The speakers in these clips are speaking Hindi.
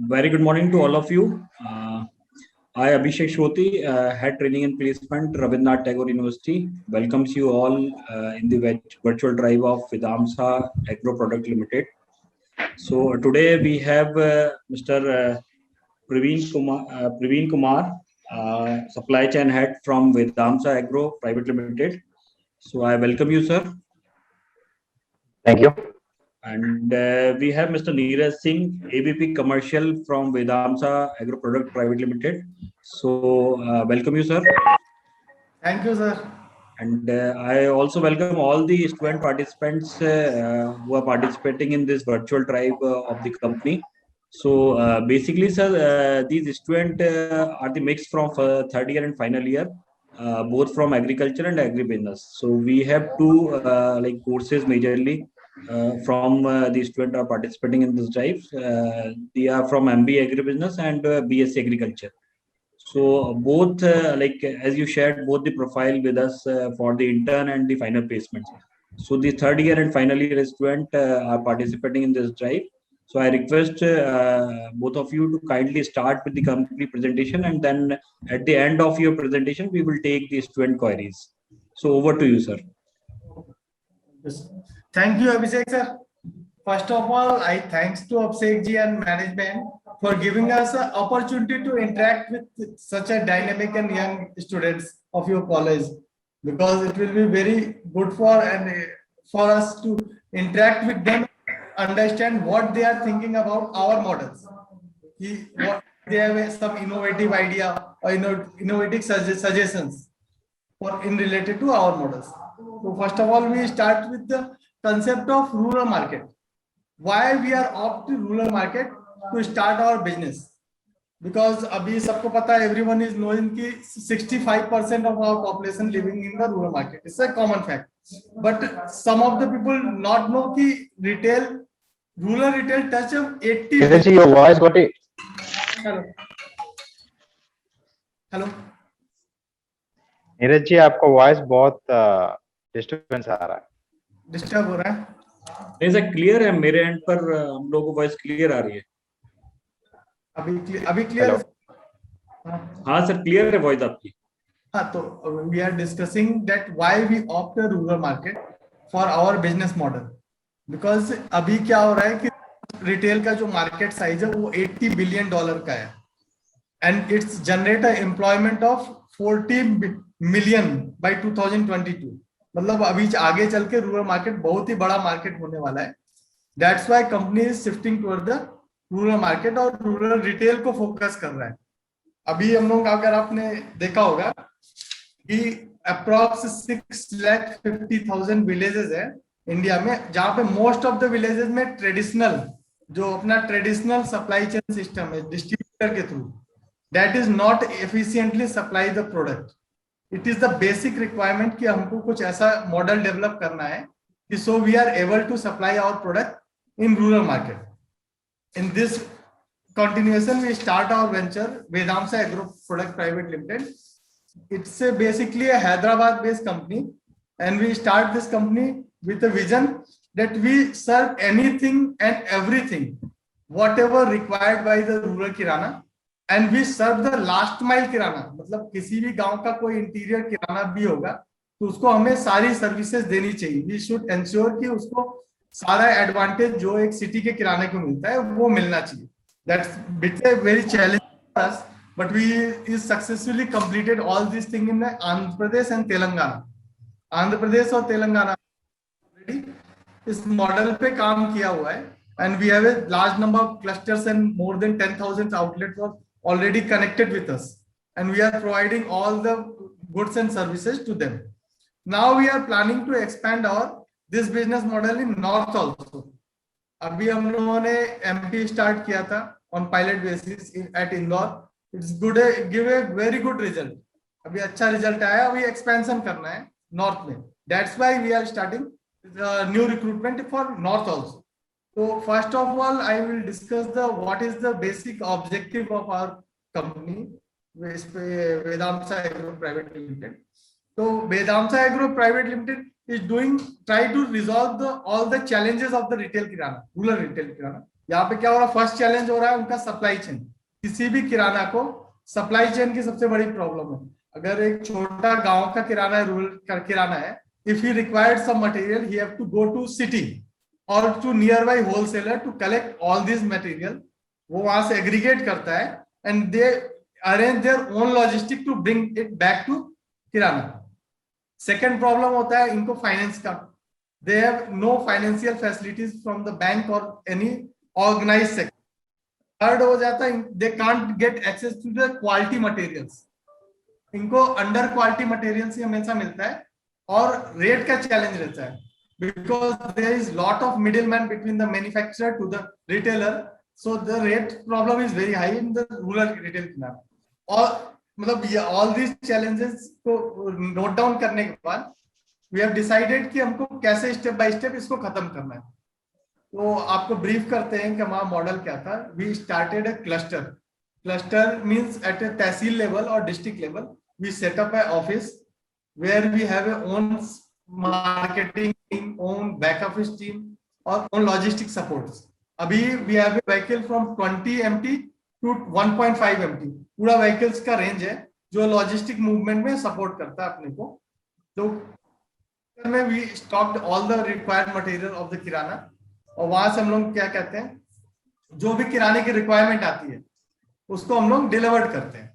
Very good morning to all of you. I, Abhishek Shoti, Head Training and Placement, Rabindranath Tagore University, welcomes you all in the virtual drive of Vidamsa Agro Product Limited. So today we have Mr. Praveen Kumar, Supply Chain Head from Vidamsa Agro Private Limited. So I welcome you, sir. Thank you. And we have Mr. Neeraj Singh, AVP Commercial from Vedamsa Agro Product Private Limited. So, welcome you, sir. Thank you, sir. And I also welcome all the student participants who are participating in this virtual drive of the company. So, basically, sir, these students are the mix from third year and final year, both from agriculture and agribusiness. So, we have two like courses majorly from the students are participating in this drive. They are from MBA Agribusiness and BSc Agriculture. So both, like as you shared, both the profile with us for the intern and the final placements. So the third year and final year student are participating in this drive. So I request both of you to kindly start with the company presentation, and then at the end of your presentation, we will take the student queries. So over to you, sir. Thank you, Abhishek, sir. First of all, I thanks to Abhishek ji and management for giving us an opportunity to interact with such a dynamic and young students of your college, because it will be very good for us to interact with them, understand what they are thinking about our models. What they have some innovative idea or innovative suggestions for in related to our models. So first of all, we start with the concept of rural market. Why we are opt to rural market to start our business? Because abhi sabko pata hai, everyone is knowing ki 65% of our population living in the rural market. It's a common fact. But some of the people not know ki rural retail touch of 80. Neeraj, your voice got it. Hello. Neeraj ji, आपका वॉइस बहुत डिस्टर्बेंस आ रहा है. डिस्टर्ब हो रहा है? नहीं सर, क्लियर है मेरे एंड पर, हम लोगों को वॉइस क्लियर आ रही है. अभी क्लियर? हाँ सर, क्लियर है वॉइस आपकी. हाँ, तो we are discussing that why we opt rural market for our business model. Because अभी क्या हो रहा है कि रिटेल का जो मार्केट साइज है वो $80 बिलियन का है, and it's generate employment of 40 million bye 2022. मतलब अभी आगे चल के रूरल मार्केट बहुत ही बड़ा मार्केट होने वाला है. That's why company is shifting toward the rural market और रूरल रिटेल को फोकस कर रहा है. अभी हम लोग, अगर आपने देखा होगा कि अप्रॉक्स 6,50,000 विलेजेस है इंडिया में, जहां पे मोस्ट ऑफ द विलेजेस में ट्रेडिशनल जो अपना ट्रेडिशनल सप्लाई चेन सिस्टम है डिस्ट्रीब्यूटर के through, that is not efficiently supply the product. It is the basic requirement कि हमको कुछ ऐसा मॉडल डेवलप करना है कि so we are able to supply our product in rural market. In this continuation we start our venture Vedamsa Agro Product Private Limited. It's basically a Hyderabad based company, and we start this company with a vision that we serve anything and everything whatever required by the rural kirana, and we serve the last mile kirana. मतलब किसी भी गांव का कोई इंटीरियर किराना भी होगा तो उसको हमें सारी सर्विसेज देनी चाहिए. वी शुड एंश्योर कि उसको सारा एडवांटेज जो एक सिटी के किराने को मिलता है वो मिलना चाहिए. That's a very challenging for us, but we successfully completed all these things in Andhra Pradesh and Telangana. Andhra Pradesh और तेलंगाना already इस मॉडल पे काम किया हुआ है, and we have a large number of clusters and more than 10,000 outlets are already connected with us, and we are providing all the goods and services to them. Now we are planning to expand this business model in North also. अभी हम लोगों ने MP स्टार्ट किया था on pilot basis at Indore. It's good, give a very good result. अभी अच्छा रिजल्ट आया. अभी एक्सपेंशन करना है नॉर्थ में. That's why we are starting new recruitment for north also. So first of all, I will discuss what is the basic objective of our company, Vedamsa Agro Private Limited. So Vedamsa Agro Private Limited is try to resolve all the challenges of the retail kirana, rural retail kirana. यहाँ पे क्या हो रहा है, फर्स्ट चैलेंज हो रहा है उनका सप्लाई चेन। किसी भी किराना को सप्लाई चेन की सबसे बड़ी प्रॉब्लम है। अगर एक छोटा गांव का किराना है, रूरल का किराना है, if he required some material he have to go to city और to nearby wholesaler to collect all this material. वो वहां से एग्रीगेट करता है and they arrange their own logistic to bring it back to kirana. Second problem होता है इनको फाइनेंस का। They have no financial facilities from the bank और एनी ऑर्गेनाइज्ड सेक्टर। थर्ड हो जाता है they can't get access to the quality materials. इनको अंडर क्वालिटी मटेरियल ही हमेशा मिलता है और रेट का चैलेंज रहता है, because there is lot of middle man between the manufacturer to the retailer, so the rate problem is very high in the rural retail kirana. और मतलब ये ऑल दीज चैलेंजेस को नोट डाउन करने के बाद वी हैव डिसाइडेड कि हमको कैसे स्टेप बाय स्टेप इसको खत्म करना है। तो आपको ब्रीफ करते हैं कि हमारा मॉडल क्या था। We started a cluster. Cluster means at a tehsil level और district level we set up a office where we have a own marketing team, own back office team और ओन लॉजिस्टिक सपोर्ट्स। अभी we have a vehicle from 20 MT to 1.5 MT। पूरा व्हीकल्स का रेंज है जो लॉजिस्टिक मूवमेंट में सपोर्ट करता है अपने को। तो में we stocked all the required material of the kirana और वहां से हम लोग क्या कहते हैं, जो भी किराने की रिक्वायरमेंट आती है उसको हम लोग डिलीवर्ड करते हैं।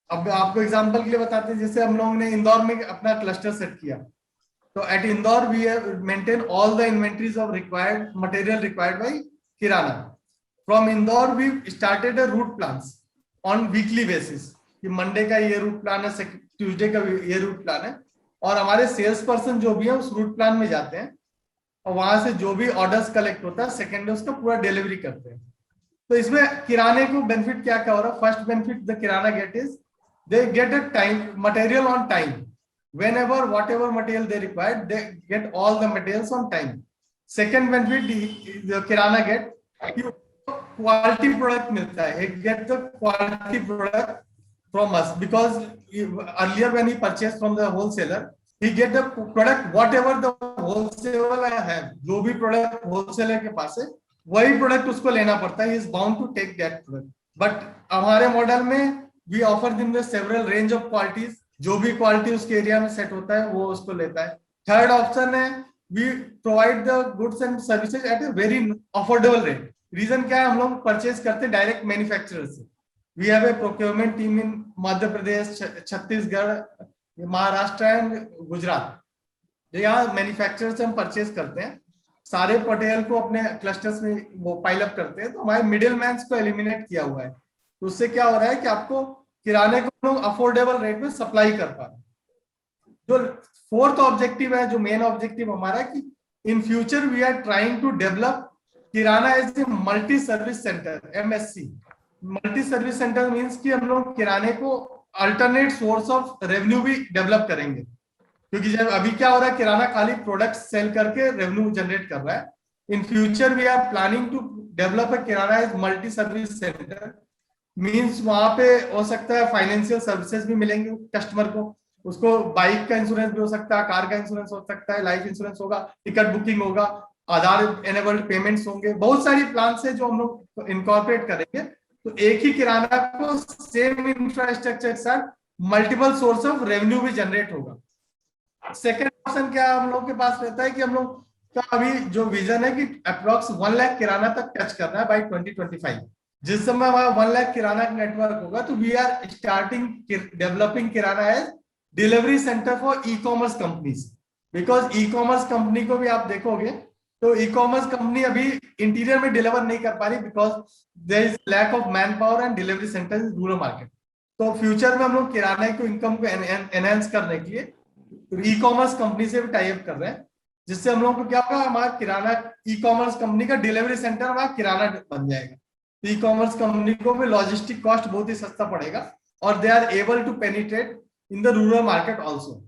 अब आपको एग्जांपल के लिए बताते हैं, जैसे हम लोगों ने इंदौर में अपना क्लस्टर सेट किया, तो at Indore we maintain all the inventories of required material required by kirana. From Indore we started a route plans on weekly basis कि मंडे का ये रूट प्लान है, ट्यूसडे का ये रूट प्लान है, और हमारे सेल्स पर्सन जो भी है उस रूट प्लान में जाते हैं और वहां से जो भी ऑर्डर्स कलेक्ट होता है सेकेंड उसका पूरा डिलीवरी करते हैं। तो इसमें किराने को बेनिफिट क्या क्या हो रहा है? First benefit the kirana get is they get a time material on time. whenever whatever material they require they get all the materials on time. Second benefit the kirana get quality product milta hai, he get the quality product from us because earlier when he purchased from the wholesaler he get the product whatever the wholesaler have, जो भी product wholesaler के पास है वही product उसको लेना पड़ता है, he is bound to take that product. But हमारे मॉडल में we offer them the several range of qualities, जो भी क्वालिटी उसके एरिया में सेट होता है वो उसको लेता है। थर्ड ऑप्शन है we provide the goods and services at a very affordable rate. Reason क्या है? हम लोग परचेज करते हैं डायरेक्ट मैन्युफैक्चरर से। We have a procurement team in Madhya Pradesh, Chhattisgarh, Maharashtra and Gujarat. यहाँ मैन्युफैक्चरर से हम परचेज करते हैं, सारे मटेरियल को अपने क्लस्टर्स में वो पाइल अप करते हैं। तो हमारे मिडिल मैन को एलिमिनेट किया हुआ है। तो उससे क्या हो रहा है कि आपको किराने को लोग अफोर्डेबल रेट में सप्लाई कर पा रहे हैं। जो फोर्थ ऑब्जेक्टिव है, जो मेन ऑब्जेक्टिव हमारा कि in future we are trying to develop kirana as a multi service centre, MSC। Multi service centre means कि हम लोग किराने को अल्टरनेट सोर्स ऑफ रेवेन्यू भी डेवलप करेंगे, क्योंकि जब अभी क्या हो रहा है किराना खाली प्रोडक्ट सेल करके रेवेन्यू जनरेट कर रहा है। In future we are planning to develop a kirana as multi service centre. Means वहां पे हो सकता है फाइनेंशियल सर्विसेज भी मिलेंगे कस्टमर को, उसको बाइक का इंश्योरेंस भी हो सकता है, कार का इंश्योरेंस हो सकता है, लाइफ इंश्योरेंस होगा, टिकट बुकिंग होगा, आधार एनेबल्ड पेमेंट्स होंगे, बहुत सारी प्लान है जो हम लोग इनकॉर्पोरेट करेंगे। तो एक ही किराना को सेम इंफ्रास्ट्रक्चर के साथ मल्टीपल सोर्स ऑफ रेवेन्यू भी जनरेट होगा। सेकेंड ऑप्शन क्या हम लोग के पास रहता है कि हम लोग का अभी जो विजन है कि अप्रोक्स 1 लाख किराना तक टच करना है बाय 2025। जिस समय हमारा 1 लाख किराना नेटवर्क होगा तो we are starting developing kirana as delivery centre for e commerce companies. Because e commerce company को भी आप देखोगे तो ई कॉमर्स कंपनी अभी इंटीरियर में डिलीवर नहीं कर पा रही because there is lack of man power and delivery centre in rural market. तो फ्यूचर में हम लोग किराने को इनकम को एनहेंस करने के लिए ई कॉमर्स कंपनी से भी टाई अप कर रहे हैं, जिससे हम लोग को क्या होगा, हमारा किराना ई कॉमर्स कंपनी का डिलीवरी सेंटर हमारा किराना बन जाएगा। ई कॉमर्स कंपनी को भी लॉजिस्टिक कॉस्ट बहुत ही सस्ता पड़ेगा और they are able to penetrate in the rural market also.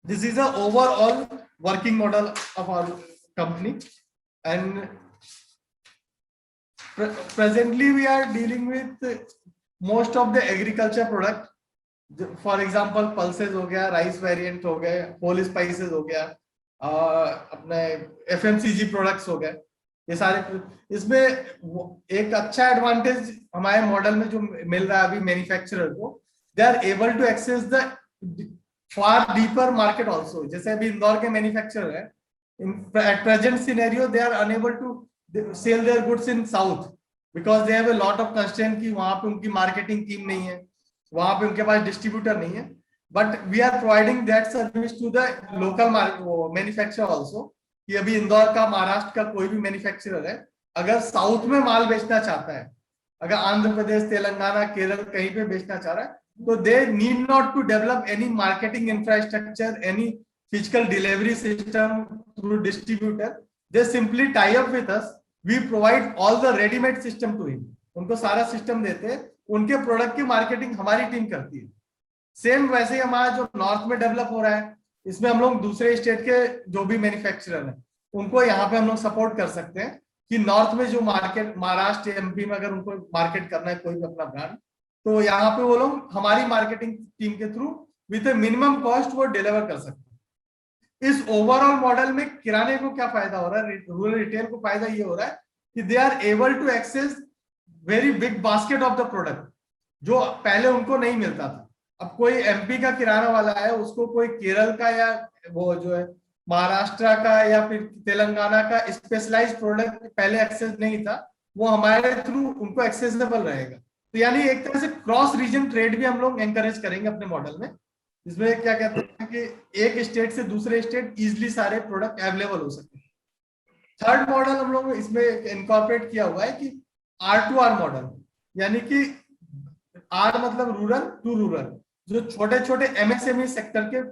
This is a overall working model of our company and presently we are dealing with most of the agriculture product, for example pulses हो गया, राइस वेरिएंट हो गए, होल स्पाइसेस हो गया, अपने FMCG प्रोडक्ट्स हो गए। ये सारे इसमें एक अच्छा एडवांटेज हमारे मॉडल में जो मिल रहा है अभी मैन्युफैक्चरर को, they are able to access the far deeper market also. जैसे अभी इंदौर के मैन्युफैक्चरर है, at present scenario they are unable to sell their goods in south because they have a lot of constraint कि वहां पे उनकी मार्केटिंग टीम नहीं है, वहां पे उनके पास डिस्ट्रीब्यूटर नहीं है। But we are providing that service to the local manufacturer also, कि अभी इंदौर का, महाराष्ट्र का कोई भी मैन्युफैक्चरर है, अगर साउथ में माल बेचना चाहता है, अगर आंध्र प्रदेश, तेलंगाना, केरल कहीं पे बेचना चाह रहा है, तो they need not to develop any marketing infrastructure, any physical delivery system through distributor. They simply tie up with us. We provide all the ready-made system to him. उनको सारा सिस्टम देते हैं, उनके प्रोडक्ट की मार्केटिंग हमारी टीम करती है। सेम वैसे ही हमारा जो नॉर्थ में डेवलप हो रहा है, इसमें हम लोग दूसरे स्टेट के जो भी मैन्युफैक्चरर हैं उनको यहाँ पे हम लोग सपोर्ट कर सकते हैं कि नॉर्थ में जो मार्केट, महाराष्ट्र, एमपी में अगर उनको मार्केट करना है कोई भी अपना ब्रांड, तो यहाँ पे वो लोग हमारी मार्केटिंग टीम के थ्रू विद मिनिमम कॉस्ट वो डिलीवर कर सकते हैं। इस ओवरऑल मॉडल में किराने को क्या फायदा हो रहा है, रूरल रिटेल को फायदा ये हो रहा है कि they are able to access very big basket of the product, जो पहले उनको नहीं मिलता था। अब कोई एमपी का किराना वाला है, उसको कोई केरल का या वो जो है महाराष्ट्र का या फिर तेलंगाना का स्पेशलाइज्ड प्रोडक्ट पहले एक्सेस नहीं था, वो हमारे थ्रू उनको एक्सेसिबल रहेगा। तो यानी एक तरह से क्रॉस रीजन ट्रेड भी हम लोग एनकरेज करेंगे अपने मॉडल में, इसमें क्या कहते हैं कि एक स्टेट से दूसरे स्टेट इजिली सारे प्रोडक्ट अवेलेबल हो सके। थर्ड मॉडल हम लोग इसमें इनकॉर्पोरेट किया हुआ है कि R2R मॉडल, यानी कि आर मतलब रूरल टू रूरल। जो छोटे छोटे एमएसएमई सेक्टर के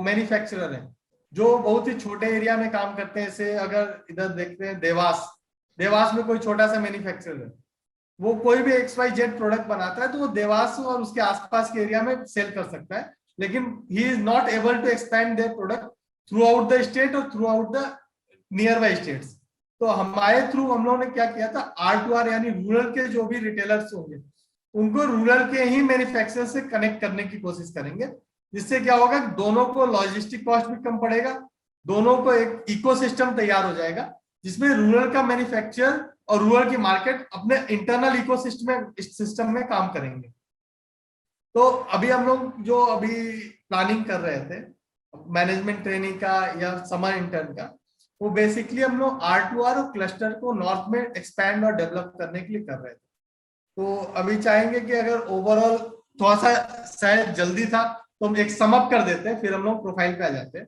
मैन्युफैक्चरर हैं, जो बहुत ही छोटे एरिया में काम करते हैं, जैसे अगर इधर देखते हैं देवास में कोई छोटा सा मैन्युफैक्चरर है, वो कोई भी XYZ प्रोडक्ट बनाता है, तो वो देवास और उसके आसपास के एरिया में सेल कर सकता है, लेकिन he is not able to expand their product throughout the state और throughout the nearby states. तो हमारे थ्रू हम लोगों ने क्या किया था, R2R यानी रूरल के जो भी रिटेलर्स होंगे उनको रूरल के ही मैन्युफैक्चरर से कनेक्ट करने की कोशिश करेंगे, जिससे क्या होगा, दोनों को लॉजिस्टिक कॉस्ट भी कम पड़ेगा, दोनों को एक इकोसिस्टम तैयार हो जाएगा जिसमें रूरल का मैन्युफैक्चरर और रूरल की मार्केट अपने इंटरनल इकोसिस्टम में काम करेंगे। तो अभी हम लोग जो अभी प्लानिंग कर रहे थे मैनेजमेंट ट्रेनिंग का या समर इंटर्न का, वो बेसिकली हम लोग R2R और क्लस्टर को नॉर्थ में एक्सपैंड और डेवलप करने के लिए कर रहे थे। तो अभी चाहेंगे कि अगर ओवरऑल थोड़ा सा शायद जल्दी था तो हम एक समअप कर देते हैं, फिर हम लोग प्रोफाइल पे आ जाते हैं।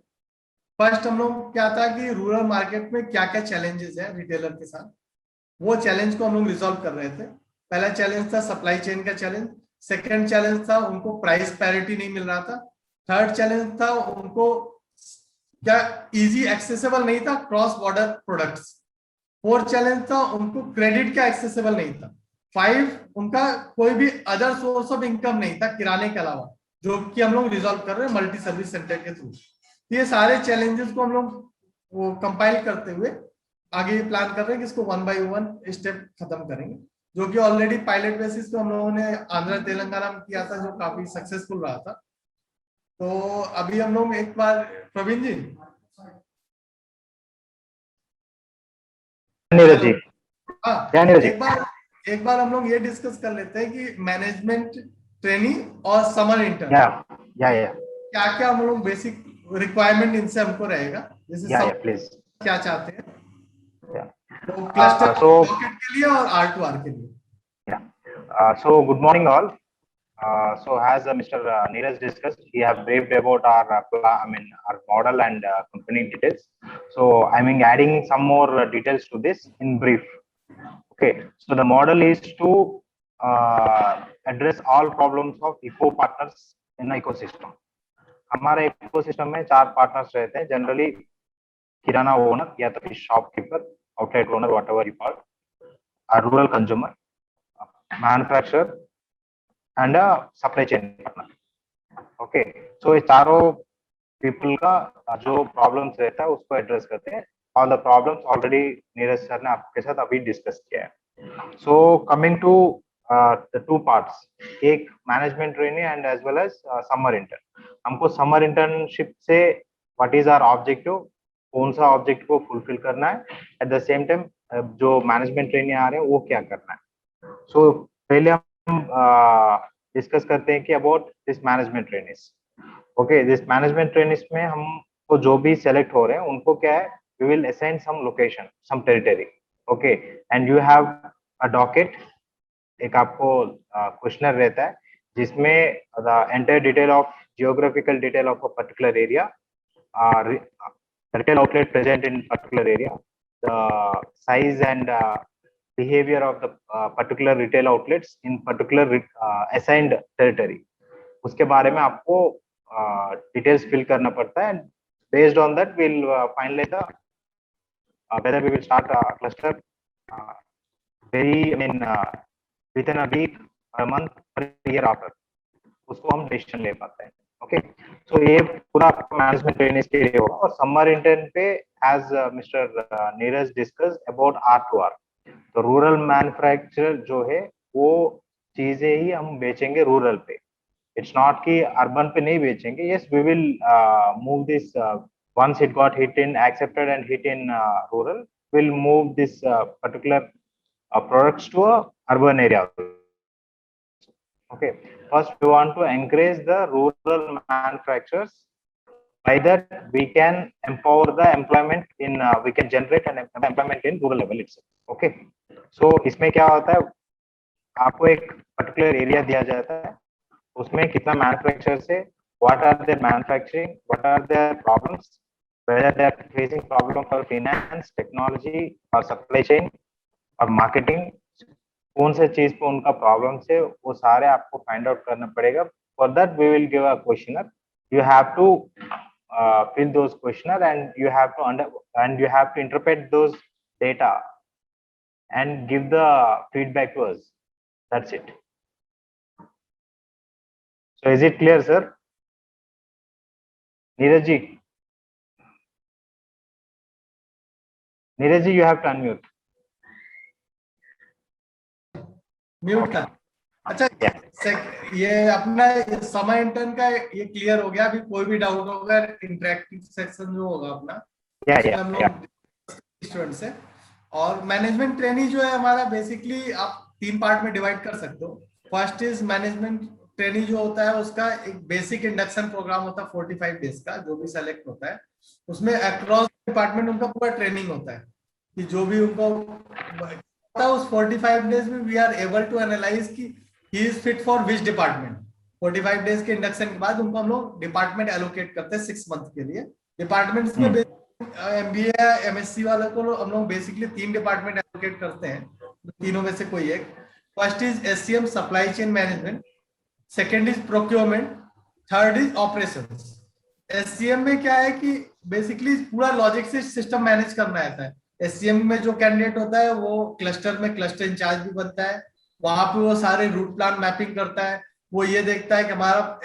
फर्स्ट हम लोग क्या था कि रूरल मार्केट में क्या क्या चैलेंजेस है रिटेलर के साथ, वो चैलेंज को हम लोग रिजॉल्व कर रहे थे। पहला चैलेंज था सप्लाई चेन का चैलेंज, सेकेंड चैलेंज था उनको प्राइस पैरिटी नहीं मिल रहा था, थर्ड चैलेंज था उनको क्या इजी एक्सेसिबल नहीं था cross border products, fourth challenge था उनको क्रेडिट का एक्सेसिबल नहीं था, 5 उनका कोई भी अदर सोर्स ऑफ इनकम नहीं था किराने के अलावा, जो कि हम लोग रिजॉल्व कर रहे हैं मल्टी सर्विस सेंटर के थ्रू। ये सारे चैलेंजेस को हम लोग वो कंपाइल करते हुए आगे प्लान कर रहे हैं कि इसको 1 by 1 स्टेप खत्म करेंगे, जो कि ऑलरेडी पायलट बेसिस पे हम लोगों ने आंध्र तेलंगाना में किया था, जो काफी सक्सेसफुल रहा था। तो अभी हम लोग एक बार प्रवीण जी, नीरज जी, एक बार हम लोग ये डिस्कस कर लेते हैं कि मैनेजमेंट ट्रेनिंग और समर इंटर्न क्या क्या हम लोग बेसिक रिक्वायरमेंट इनसे हमको रहेगा, जैसे प्लीज क्या चाहते हैं तो क्लस्टर पॉकेट के लिए और R2R के लिए। So good morning all. So as Mr. Neeraj discussed, he have briefed about our our model and company details. So I'm adding some more details to this in brief. Okay. So the model is to address all problems of eco partners in the ecosystem. हमारे इकोसिस्टम में 4 पार्टनर्स रहते हैं जनरली, किराना ओनर या तो फिर shopkeeper, outlet owner, whatever you call, rural consumer, manufacturer and supply chain partner. Okay, so ये चारों पीपल का जो प्रॉब्लम्स रहता है उसको एड्रेस करते हैं। All the problems already Neeraj sir ने आपके साथ अभी डिस्कस किया है। So coming to the 2 parts, एक management training and as well as summer intern. हमको समर इंटर्नशिप से व्हाट इज आवर ऑब्जेक्टिव, कौन सा ऑब्जेक्टिव को फुलफिल करना है, एट द सेम टाइम जो मैनेजमेंट ट्रेनी आ रहे हैं वो क्या करना है। सो पहले हम डिस्कस करते हैं कि about this management trainees. Okay, this management trainees में हमको जो भी सेलेक्ट हो रहे हैं उनको क्या है, we will assign some location, some territory. Okay, and you have a docket, एक आपको क्वेश्चनर रहता है जिसमें the entire detail of geographical detail of a particular area, retail outlet present in particular area, the size and behavior of the particular retail outlets in particular assigned territory, उसके बारे में आपको डिटेल्स फिल करना पड़ता है। Based on that will finalise the whether we will start a cluster very I mean within a week, a month, or a year after, उसको हम डिसीजन ले पाते हैं। ओके, सो ये पूरा मैनेजमेंट ट्रेनिंग के लिए होगा। और समर इंटर्न पे as mister Neeraj discuss about R2R, तो रूरल मैन्युफैक्चरर जो है वो चीजें ही हम बेचेंगे रूरल पे। इट्स नॉट कि अर्बन पे नहीं बेचेंगे। Yes, we will move this once it got hit in accepted and hit in rural, we'll move this particular products to a urban area. Okay, first we want to encourage the rural manufacturers. By that we can empower the employment in we can generate an employment in rural level itself. Okay, so इसमें क्या होता है, आपको एक particular area दिया जाता है, उसमें कितना manufacturers है, what are their manufacturing, what are their problems, whether they are facing problem for finance, technology or supply chain or marketing, कौन से चीज पे उनका प्रॉब्लम है, वो सारे आपको फाइंड आउट करना पड़ेगा। For that we will give a questionnaire, you have to fill those questionnaire and you have to interpret those data and give the feedback to us. That's it. So is it clear, sir? Neeraj ji, you have to unmute. Mute का। अच्छा, ये अपना समय इंटर्न का ये क्लियर हो गया। अभी कोई भी डाउट होगा, इंटरेक्टिव सेक्शन जो होगा अपना, हम लोग स्टूडेंट से। और मैनेजमेंट ट्रेनिंग जो है हमारा, बेसिकली आप 3 पार्ट में डिवाइड कर सकते हो। फर्स्ट इज मैनेजमेंट ट्रेनिंग जो होता है उसका एक बेसिक इंडक्शन प्रोग्राम होता है 45 डेज का, जो भी सेलेक्ट होता है उसमें अक्रॉस डिपार्टमेंट उनका पूरा ट्रेनिंग होता है कि जो भी उनको उस 45 डेज में we are able to analyse कि he is fit for which department. 45 days के इंडक्शन के बाद उनको हम लोग डिपार्टमेंट एलोकेट करते हैं 6 मंथ के लिए। डिपार्टमेंट्स में MBA MSc वालों को हम लोग बेसिकली 3 डिपार्टमेंट एलोकेट करते हैं, तीनों में से कोई एक। First is SCM supply chain management, second is procurement, third is operations. SCM में क्या है कि बेसिकली पूरा लॉजिक से सिस्टम मैनेज करना आता है। SCM में जो कैंडिडेट होता है वो क्लस्टर में क्लस्टर इंचार्ज भी बनता है, वहां पे वो सारे रूट प्लान मैपिंग करता है। वो ये देखता है कि हमारा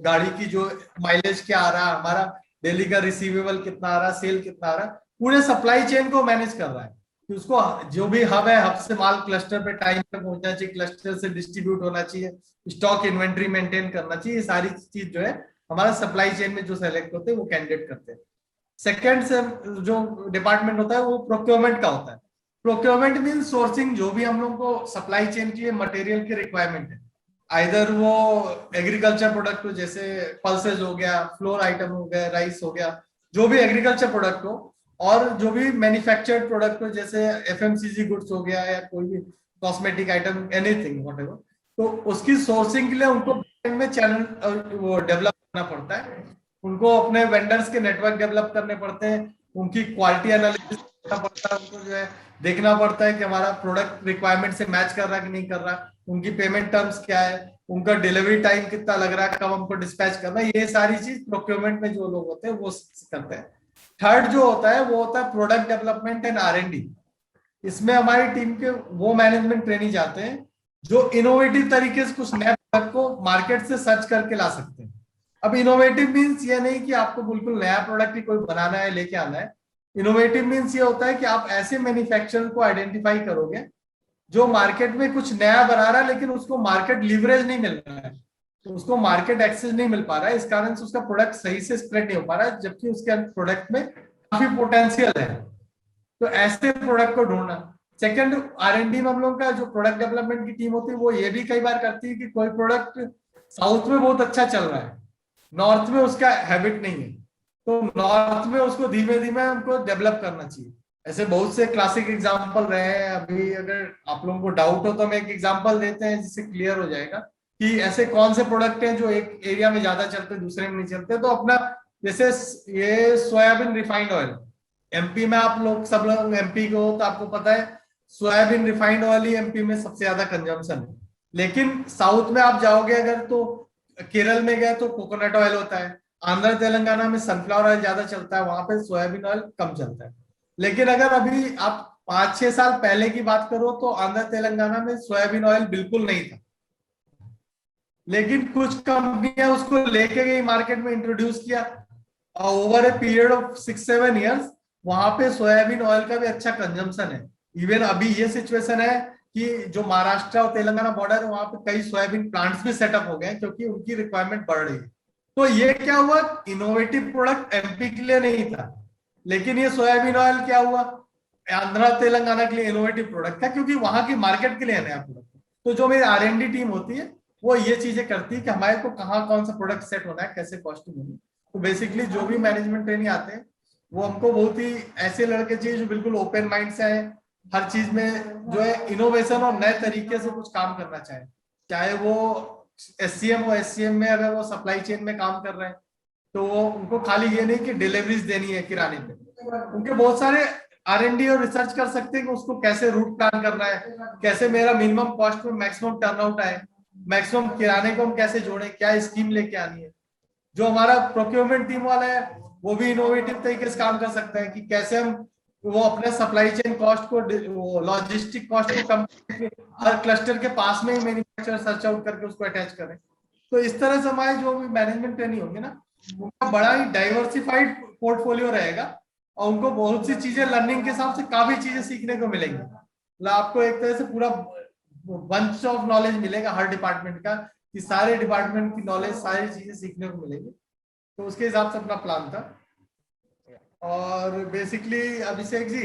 गाड़ी की जो माइलेज क्या आ रहा है, हमारा डेली का रिसीवेबल कितना आ रहा है, सेल कितना आ रहा है, पूरे सप्लाई चेन को मैनेज कर रहा है कि उसको जो भी हब है, हब से माल क्लस्टर पे टाइम पे पहुंचना चाहिए, क्लस्टर से डिस्ट्रीब्यूट होना चाहिए, स्टॉक इन्वेंट्री मेंटेन करना चाहिए। ये सारी चीज जो है हमारा सप्लाई चेन में जो सेलेक्ट होते हैं वो कैंडिडेट करते हैं। सेकेंड से जो डिपार्टमेंट होता है वो प्रोक्योरमेंट का होता है। प्रोक्योरमेंट मीन सोर्सिंग, जो भी हम लोग को सप्लाई चेन की मटेरियल की रिक्वायरमेंट है, आइदर वो एग्रीकल्चर प्रोडक्ट हो, जैसे पल्सेज हो गया, फ्लोर आइटम हो गया, राइस हो गया, जो भी एग्रीकल्चर प्रोडक्ट हो, और जो भी मैन्युफैक्चर्ड प्रोडक्ट हो जैसे FMCG गुड्स हो गया या कोई भी कॉस्मेटिक आइटम, एनीथिंग व्हाटएवर, तो उसकी सोर्सिंग के लिए उनको में चैनल वो डेवलप करना पड़ता है। उनको अपने वेंडर्स के नेटवर्क डेवलप करने पड़ते हैं, उनकी क्वालिटी एनालिसिस करना पड़ता है, उनको जो है देखना पड़ता है कि हमारा प्रोडक्ट रिक्वायरमेंट से मैच कर रहा है कि नहीं कर रहा, उनकी पेमेंट टर्म्स क्या है, उनका डिलीवरी टाइम कितना लग रहा है, कब हमको डिस्पैच करना है, ये सारी चीज प्रोक्योरमेंट में जो लोग होते हैं वो करते हैं। थर्ड जो होता है वो होता है प्रोडक्ट डेवलपमेंट एंड R&D। इसमें हमारी टीम के वो मैनेजमेंट ट्रेनी जाते हैं जो इनोवेटिव तरीके से कुछ नए प्रोडक्ट को मार्केट से सर्च करके ला सकते हैं। अब इनोवेटिव मीन्स ये नहीं कि आपको बिल्कुल नया प्रोडक्ट ही कोई बनाना है, लेके आना है। इनोवेटिव मीन्स ये होता है कि आप ऐसे मैन्युफैक्चरर को आइडेंटिफाई करोगे जो मार्केट में कुछ नया बना रहा है लेकिन उसको मार्केट लीवरेज नहीं मिल रहा है, तो उसको मार्केट एक्सेस नहीं मिल पा रहा है, इस कारण से उसका प्रोडक्ट सही से स्प्रेड नहीं हो पा रहा है, जबकि उसके प्रोडक्ट में काफी पोटेंशियल है। तो ऐसे प्रोडक्ट को ढूंढना। सेकंड, R&D में हम लोग का जो प्रोडक्ट डेवलपमेंट की टीम होती है वो ये भी कई बार करती है कि कोई प्रोडक्ट साउथ में बहुत अच्छा चल रहा है, नॉर्थ में उसका हैबिट नहीं है, तो नॉर्थ में उसको धीमे धीमे हमको डेवलप करना चाहिए। ऐसे बहुत से क्लासिक एग्जांपल रहे हैं। अभी अगर आप लोगों को डाउट हो तो हम एक एग्जांपल देते हैं जिससे क्लियर हो जाएगा कि ऐसे कौन से प्रोडक्ट हैं जो एक एरिया में ज्यादा चलते हैं दूसरे में नहीं चलते। तो अपना जैसे ये सोयाबीन रिफाइंड ऑयल, एमपी में आप लोग सब लोग एमपी के हो तो आपको पता है सोयाबीन रिफाइंड ऑयल ही एमपी में सबसे ज्यादा कंजम्पशन है। लेकिन साउथ में आप जाओगे अगर तो केरल में गए तो कोकोनट ऑयल होता है, आंध्र तेलंगाना में सनफ्लावर ऑयल ज्यादा चलता है, वहां पे सोयाबीन ऑयल कम चलता है। लेकिन अगर अभी आप 5-6 साल पहले की बात करो तो आंध्र तेलंगाना में सोयाबीन ऑयल बिल्कुल नहीं था, लेकिन कुछ कंपनियां उसको लेके गई मार्केट में, इंट्रोड्यूस किया, over a period of 6-7 years वहां पे सोयाबीन ऑयल का भी अच्छा कंजम्पशन है। इवन अभी ये सिचुएशन है कि जो महाराष्ट्र और तेलंगाना बॉर्डर है वहां पे कई सोयाबीन प्लांट्स भी सेटअप हो गए हैं क्योंकि उनकी रिक्वायरमेंट बढ़ रही है। तो ये क्या हुआ, इनोवेटिव प्रोडक्ट एमपी के लिए नहीं था, लेकिन ये सोयाबीन ऑयल क्या हुआ, आंध्र तेलंगाना के लिए इनोवेटिव प्रोडक्ट था क्योंकि वहां की मार्केट के लिए नया प्रोडक्ट। तो जो मेरी R&D टीम होती है वो ये चीजें करती है कि हमारे को कहाँ कौन सा प्रोडक्ट सेट होना है, कैसे कॉस्टिंग होनी। तो बेसिकली जो भी मैनेजमेंट ट्रेनिंग आते हैं वो हमको बहुत ही ऐसे लड़के चाहिए जो बिल्कुल ओपन माइंड से है, हर चीज में जो है इनोवेशन और नए तरीके से कुछ काम करना चाहे। चाहे वो SCM हो, SCM में अगर वो सप्लाई चेन में काम कर रहे हैं तो वो उनको खाली ये नहीं कि डिलीवरीज देनी है किराने पे, उनके बहुत सारे R&D और रिसर्च कर सकते हैं कि उसको कैसे रूट प्लान करना है, कैसे मेरा मिनिमम कॉस्ट में मैक्सिमम टर्नआउट आए, मैक्सिमम किराने को हम कैसे जोड़ें, क्या स्कीम लेके आनी है। जो हमारा प्रोक्योरमेंट टीम वाला है वो भी इनोवेटिव तरीके से काम कर सकता है कि कैसे हम वो अपने सप्लाई चेन कॉस्ट को, लॉजिस्टिक कॉस्ट को कम करके हर क्लस्टर के पास में ही मैन्युफैक्चर सर्च आउट करके उसको अटैच करें। तो इस तरह से हमारे जो भी मैनेजमेंट ट्रेनिंग होंगे ना उनका बड़ा ही डाइवर्सिफाइड पोर्टफोलियो रहेगा और उनको बहुत सी चीजें लर्निंग के हिसाब से काफी चीजें सीखने को मिलेंगी। मतलब आपको एक तरह से पूरा बंच ऑफ नॉलेज मिलेगा हर डिपार्टमेंट का, कि सारे डिपार्टमेंट की नॉलेज सारी चीजें सीखने को मिलेगी। तो उसके हिसाब से अपना प्लान था। और basically Abhishek ji.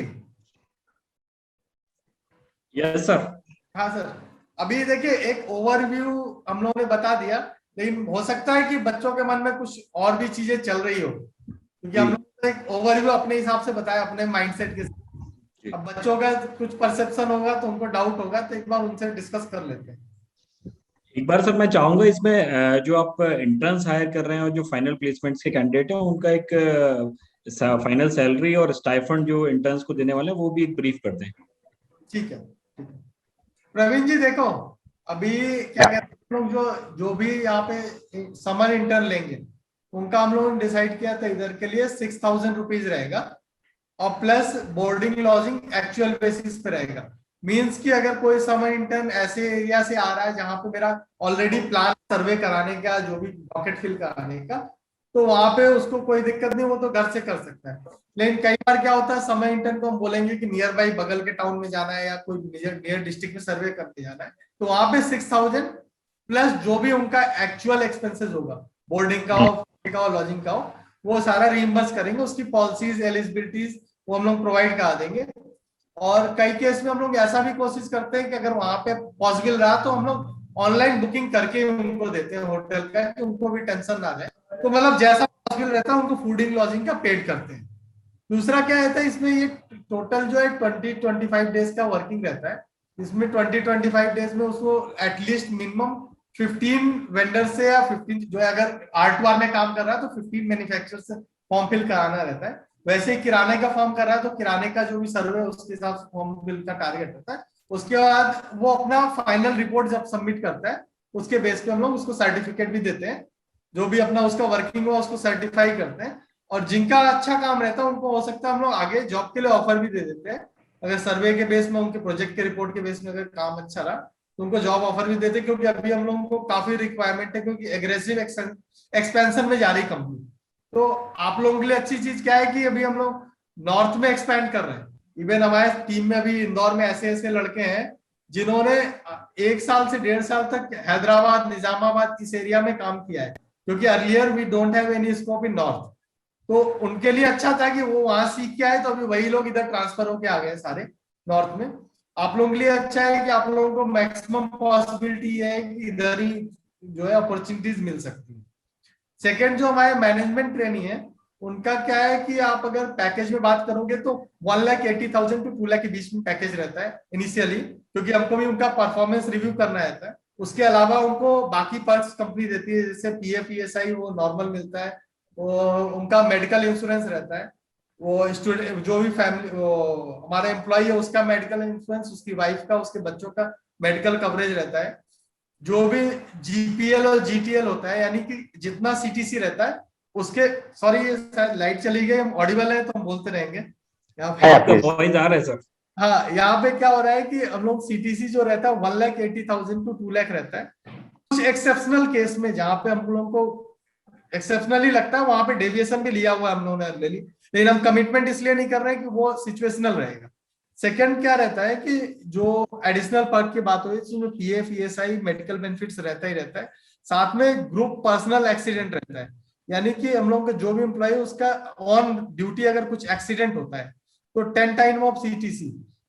Yes sir. हाँ सर, अभी देखिए एक ओवरव्यू हम लोगों ने बता दिया, लेकिन हो सकता है कि बच्चों के मन में कुछ और भी चीजें चल रही हो, क्योंकि हम लोगों ने एक ओवरव्यू अपने हिसाब से बताया अपने माइंडसेट के साथ। अब बच्चों का कुछ परसेप्शन होगा तो उनको डाउट होगा, तो एक बार उनसे डिस्कस कर लेते हैं। एक बार सर मैं चाहूंगा इसमें जो आप इंटर्न्स हायर कर रहे हैं और जो फाइनल प्लेसमेंट्स के कैंडिडेट हैं उनका एक फाइनल सैलरी और स्टाइफंड जो इंटर्न्स को देने वाले हैं वो भी एक ब्रीफ कर दें। ठीक है प्रवीण जी, देखो अभी क्या कहते हैं लोग जो जो भी यहाँ पे समर इंटर्न लेंगे उनका हम लोगों ने डिसाइड किया था इधर के लिए 6,000 रुपीज रहेगा और plus boarding lodging actual basis पे रहेगा। मींस कि अगर कोई समर इंटर्न ऐसे एरिया से आ रहा है जहां पे मेरा ऑलरेडी प्लान सर्वे कराने का, जो भी डॉक्यूमेंट फिल कराने का, तो वहां पे उसको कोई दिक्कत नहीं, वो तो घर से कर सकता है। लेकिन कई बार क्या होता है समर इंटर्न को हम बोलेंगे कि नियर बाई बगल के टाउन में जाना है या कोई नियर डिस्ट्रिक्ट में सर्वे करके जाना है, तो वहां पे 6,000 प्लस जो भी उनका एक्चुअल एक्सपेंसेस होगा, बोर्डिंग का हो, लॉजिंग का हो, वो सारा रीइंबर्स करेंगे। उसकी पॉलिसीज एलिजिबिलिटीज वो हम लोग प्रोवाइड करा देंगे। और कई केस में हम लोग ऐसा भी कोशिश करते हैं कि अगर वहां पे पॉसिबल रहा तो हम लोग ऑनलाइन बुकिंग करके उनको देते हैं होटल का, कि उनको भी टेंशन ना रहे। तो मतलब जैसा पॉसिबल रहता है उनको फूडिंग लॉजिंग का पेड करते हैं। दूसरा क्या रहता है इसमें, ये टोटल जो है 20-25 डेज का वर्किंग रहता है। इसमें 20-25 डेज में उसको एटलीस्ट मिनिमम 15 वेंडर से या 15 जो है अगर R2R में काम कर रहा है तो 15 मैन्युफैक्चरर से फॉर्म फिल कराना रहता है। वैसे ही किराने का फॉर्म कर रहा है तो किराने का जो भी सर्वे है उसके हिसाब से फॉर्म फिल का टारगेट रहता है। उसके बाद वो अपना फाइनल रिपोर्ट जब सबमिट करता है उसके बेस पे हम लोग उसको सर्टिफिकेट भी देते हैं, जो भी अपना उसका वर्किंग हुआ उसको सर्टिफाई करते हैं। और जिनका अच्छा काम रहता है उनको हो सकता है हम लोग आगे जॉब के लिए ऑफर भी दे देते हैं। अगर सर्वे के बेस में, उनके प्रोजेक्ट के रिपोर्ट के बेस में अगर काम अच्छा रहा तो उनको जॉब ऑफर भी देते हैं, क्योंकि अभी हम लोगों को काफी रिक्वायरमेंट है, क्योंकि एग्रेसिव एक्सपेंशन में जा रही कंपनी। तो आप लोगों के लिए अच्छी चीज क्या है कि अभी हम लोग नॉर्थ में एक्सपैंड कर रहे हैं। इवन हमारे टीम में अभी इंदौर में ऐसे ऐसे लड़के हैं जिन्होंने 1 साल से 1.5 साल तक हैदराबाद, निजामाबाद इस एरिया में काम किया है, क्योंकि earlier we don't have any scope in north. तो उनके लिए अच्छा था कि वो वहां सीख के आए, तो अभी वही लोग इधर ट्रांसफर होके आ गए सारे नॉर्थ में। आप लोगों के लिए अच्छा है कि आप लोगों को मैक्सिमम पॉसिबिलिटी है कि इधर ही जो है अपॉर्चुनिटीज मिल सकती है। सेकेंड, जो हमारे मैनेजमेंट ट्रेनी है, उनका क्या है कि आप अगर पैकेज में बात करोगे तो 1,80,000 टू 2 लाख के बीच में पैकेज रहता है इनिशियली, क्योंकि हमको भी उनका परफॉर्मेंस रिव्यू करना रहता है। उसके अलावा उनको बाकी पर्क्स कंपनी देती है, जैसे पीएफ ईएसआई वो नॉर्मल मिलता है, वो उनका मेडिकल इंश्योरेंस रहता है, वो स्टूडेंट जो भी फैमिली हमारा एम्प्लॉय है उसका मेडिकल इंश्योरेंस, उसकी वाइफ का, उसके बच्चों का मेडिकल कवरेज रहता है। जो भी जीपीएल और जीटीएल होता है, यानी कि जितना सीटीसी रहता है उसके, सॉरी ये शायद लाइट चली गई, हम ऑडिबल है तो हम बोलते रहेंगे यहाँ पे। आपका वॉइस आ रहा है सर। हाँ, यहाँ पे क्या हो रहा है कि हम लोग सीटीसी जो रहता है 1,80,000 टू 2 लाख रहता है। कुछ एक्सेप्शनल केस में जहां पे हम लोगों को एक्सेप्शनली लगता है, वहां पे डेविएशन भी लिया हुआ है हम लोगों ने ऑलरेडी, लेकिन हम कमिटमेंट इसलिए नहीं कर रहे हैं कि वो सिचुएशनल रहेगा। सेकंड क्या रहता है कि जो एडिशनल पर्क की बात हुई, जिसमें पीएफ ईएसआई मेडिकल बेनिफिट्स रहता ही रहता है, साथ में ग्रुप पर्सनल एक्सीडेंट रहता है, यानी कि हम लोग का जो भी एम्प्लॉय उसका ऑन ड्यूटी अगर कुछ एक्सीडेंट होता है तो 10 टाइम ऑफ सीटीसी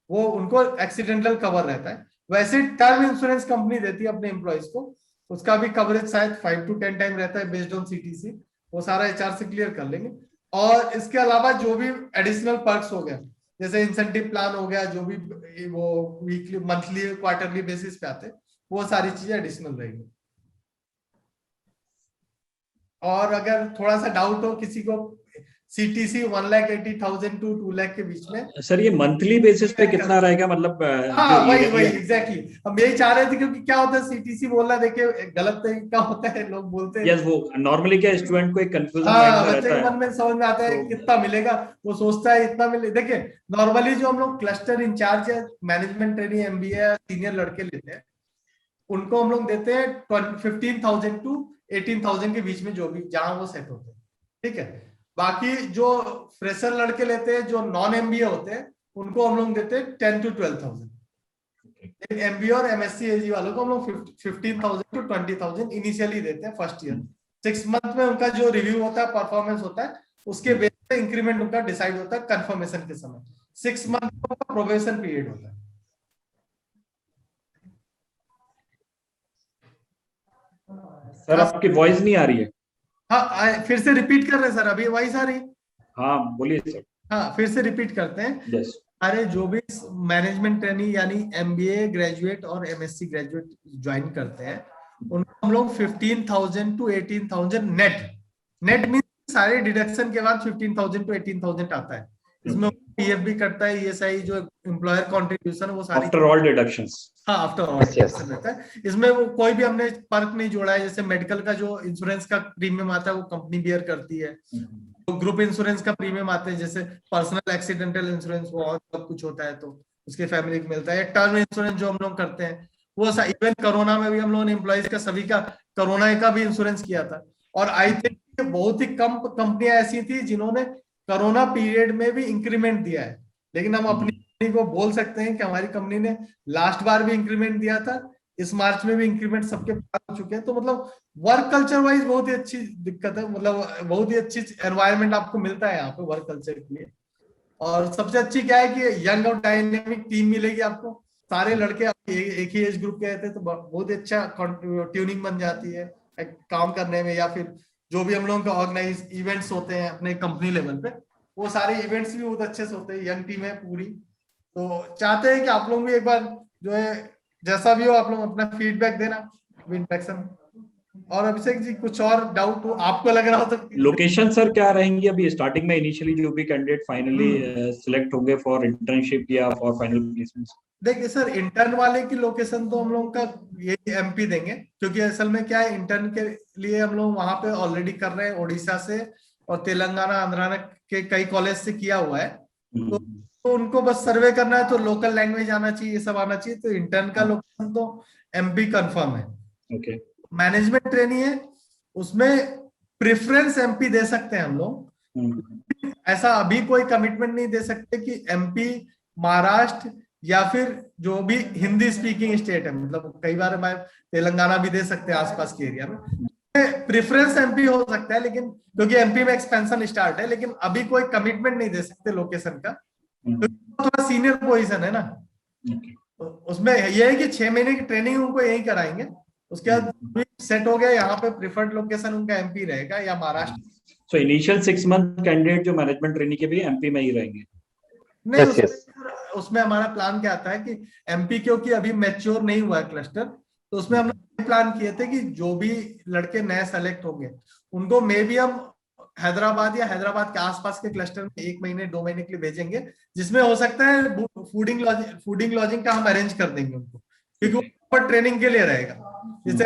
वो उनको एक्सीडेंटल कवर रहता है। वैसे टर्म इंश्योरेंस कंपनी देती है अपने एम्प्लॉयज को, उसका भी कवरेज शायद 5 to 10 टाइम रहता है बेस्ड ऑन सीटीसी, वो सारा एचआर से क्लियर कर लेंगे। और इसके अलावा जो भी एडिशनल पर्क्स हो गया, जैसे इंसेंटिव प्लान हो गया, जो भी वो वीकली मंथली क्वार्टरली बेसिस पे आते हैं, वो सारी चीजें एडिशनल रहेंगी। और अगर थोड़ा सा डाउट हो किसी को, सीटीसी 1,80,000 टू 2 लाख के बीच में। सर ये मंथली बेसिस पे कितना रहेगा, मतलब हाँ, जो वही एग्जैक्टली हम यही चाह रहे थे, क्योंकि क्या होता है सीटीसी बोलना, देखिए गलत तरीका होता है, लोग बोलते हैं। यस, वो नॉर्मली क्या स्टूडेंट को एक कंफ्यूजन हाँ, माइंड में बच्चे रहता के है। मन में समझ में आता है तो कितना मिलेगा, वो सोचता है इतना मिले। देखिए नॉर्मली जो हम लोग क्लस्टर इंचार्ज या मैनेजमेंट ट्रेनी एमबीए या सीनियर लड़के लेते हैं, उनको हम लोग देते हैं 15,000 टू 18,000 के बीच में, जो भी जहां वो सेट होते हैं, ठीक है। बाकी जो फ्रेशर लड़के लेते हैं, जो नॉन एमबीए होते हैं, उनको हम लोग देते हैं 10 to 12,000। एमबीए और एमएससी एजी वालों को हम लोग 15,000 to 20,000 इनिशियली देते हैं फर्स्ट ईयर। 6 मंथ में उनका जो रिव्यू होता है, परफॉर्मेंस होता है, उसके बेस पे इंक्रीमेंट उनका डिसाइड होता है कंफर्मेशन के समय। 6 मंथ का प्रोबेशन पीरियड होता है। सर आपकी वॉइस नहीं आ रही है। हाँ, फिर से रिपीट कर रहे हैं सर, अभी वॉइस आ रही? हाँ बोलिए सर। हाँ, फिर से रिपीट करते हैं। यस। अरे जो भी मैनेजमेंट ट्रेनी यानी एमबीए ग्रेजुएट और एमएससी ग्रेजुएट ज्वाइन करते हैं, उनको हम लोग 15,000 टू 18,000 नेट मीन सारे डिडक्शन के बाद 15,000 टू 18,000 आता है। इसमें पीएफ भी कटता है, ईएसआई जो एम्प्लॉयर कंट्रीब्यूशन है वो सारी आफ्टर ऑल डिडक्शंस। हाँ, आफ्टर ऑल रहता है। इसमें वो कोई भी हमने पर्क नहीं जोड़ा है, जैसे मेडिकल का जो इंश्योरेंस का प्रीमियम आता है वो कंपनी बियर करती है, तो ग्रुप इंश्योरेंस का प्रीमियम आते हैं, जैसे पर्सनल एक्सीडेंटल इंश्योरेंस वो और सब कुछ होता है तो उसके फैमिली को मिलता है। टर्म इंश्योरेंस जो हम लोग करते हैं वो इवन कोरोना में भी हम लोगों ने एम्प्लॉयज का सभी का कोरोना का भी इंश्योरेंस किया था। और आई थिंक बहुत ही कम कंपनियां ऐसी थी जिन्होंने कोरोना पीरियड में भी इंक्रीमेंट दिया है, लेकिन हम अपनी कंपनी को बोल सकते हैं कि हमारी कंपनी ने लास्ट बार भी इंक्रीमेंट दिया था, इस मार्च में भी इंक्रीमेंट सबके पास हो चुके हैं। तो मतलब वर्क कल्चर वाइज बहुत ही अच्छी दिक्कत है, मतलब बहुत ही अच्छी एनवायरनमेंट आपको मिलता है यहाँ पे वर्क कल्चर के लिए। और सबसे अच्छी क्या है कि यंग और डायनेमिक टीम मिलेगी आपको, सारे लड़के एक ही एज ग्रुप के रहते हैं, तो बहुत ही अच्छा ट्यूनिंग बन जाती है काम करने में। या फिर जो भी हम लोगों का ऑर्गेनाइज इवेंट्स होते हैं अपने कंपनी लेवल पे, वो सारे इवेंट्स भी बहुत अच्छे से होते हैं, यंग टीम है पूरी। तो चाहते हैं कि आप लोग भी एक बार जो है जैसा भी हो आप लोग अपना फीडबैक देना इंट्रैक्शन। और अभिषेक जी कुछ और डाउट हो आपको लग रहा हो तो? लोकेशन सर क्या रहेंगी अभी स्टार्टिंग में, इनिशियली जो भी कैंडिडेट फाइनली सिलेक्ट होंगे फॉर इंटर्नशिप या फॉर फाइनल प्लेसमेंट? देखिए सर, इंटर्न वाले की लोकेशन तो हम लोग का ये एमपी देंगे, क्योंकि असल में क्या है, इंटर्न के लिए हम लोग वहां पे ऑलरेडी कर रहे हैं, ओडिशा से और तेलंगाना आंध्रा के कई कॉलेज से किया हुआ है। तो उनको बस सर्वे करना है, तो लोकल लैंग्वेज आना चाहिए, ये सब आना चाहिए। तो इंटर्न का लोकेशन तो एमपी कंफर्म है। ओके। मैनेजमेंट ट्रेनी है, उसमें प्रेफरेंस एमपी दे सकते हैं हम लोग। ऐसा अभी कोई कमिटमेंट नहीं दे सकते कि एमपी, महाराष्ट्र या फिर जो भी हिंदी स्पीकिंग स्टेट है, मतलब कई बार मैं तेलंगाना भी दे सकते हैं आसपास के एरिया में। प्रेफरेंस एमपी हो सकता है, लेकिन क्योंकि एमपी में एक्सपेंशन स्टार्ट है, लेकिन अभी कोई कमिटमेंट नहीं दे सकते लोकेशन का, क्योंकि थोड़ा सीनियर पोजीशन है ना। तो उसमें ये है कि 6 महीने की ट्रेनिंग उनको यही कराएंगे, उसके बाद सेट हो गया यहाँ पे प्रिफर्ड लोकेशन उनका एमपी रहेगा या Maharashtra. So initial 6 month candidate जो मैनेजमेंट ट्रेनिंग के भी एमपी में ही रहेंगे? नहीं, Yes, yes. उसमें हमारा प्लान क्या आता है कि एमपी क्योंकि अभी मैच्योर नहीं हुआ है क्लस्टर, तो उसमें हम प्लान किए थे कि जो भी लड़के नए सेलेक्ट होंगे उनको मे भी हम हैदराबाद या हैदराबाद के आसपास के क्लस्टर में 1 महीने 2 महीने के लिए भेजेंगे, जिसमें हो सकता है फूडिंग लॉजिंग का हम अरेंज कर देंगे उनको, क्योंकि वो ट्रेनिंग के लिए रहेगा। जैसे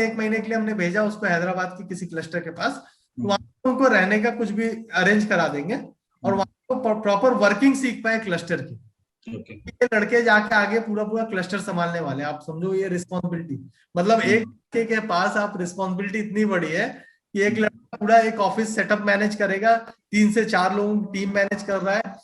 1 महीने के लिए हमने भेजा उसको हैदराबाद की किसी क्लस्टर के पास, तो वहां उनको रहने का कुछ भी अरेंज करा देंगे और वहां प्रॉपर वर्किंग सीख पाए क्लस्टर की। ये लड़के जाके आगे पूरा पूरा क्लस्टर संभालने वाले, आप समझो ये रिस्पॉन्सिबिलिटी, मतलब एक लड़के के पास आप रिस्पॉन्सिबिलिटी इतनी बड़ी है कि एक लड़का पूरा एक ऑफिस सेटअप मैनेज करेगा, 3 से 4 लोगों की टीम मैनेज कर रहा है,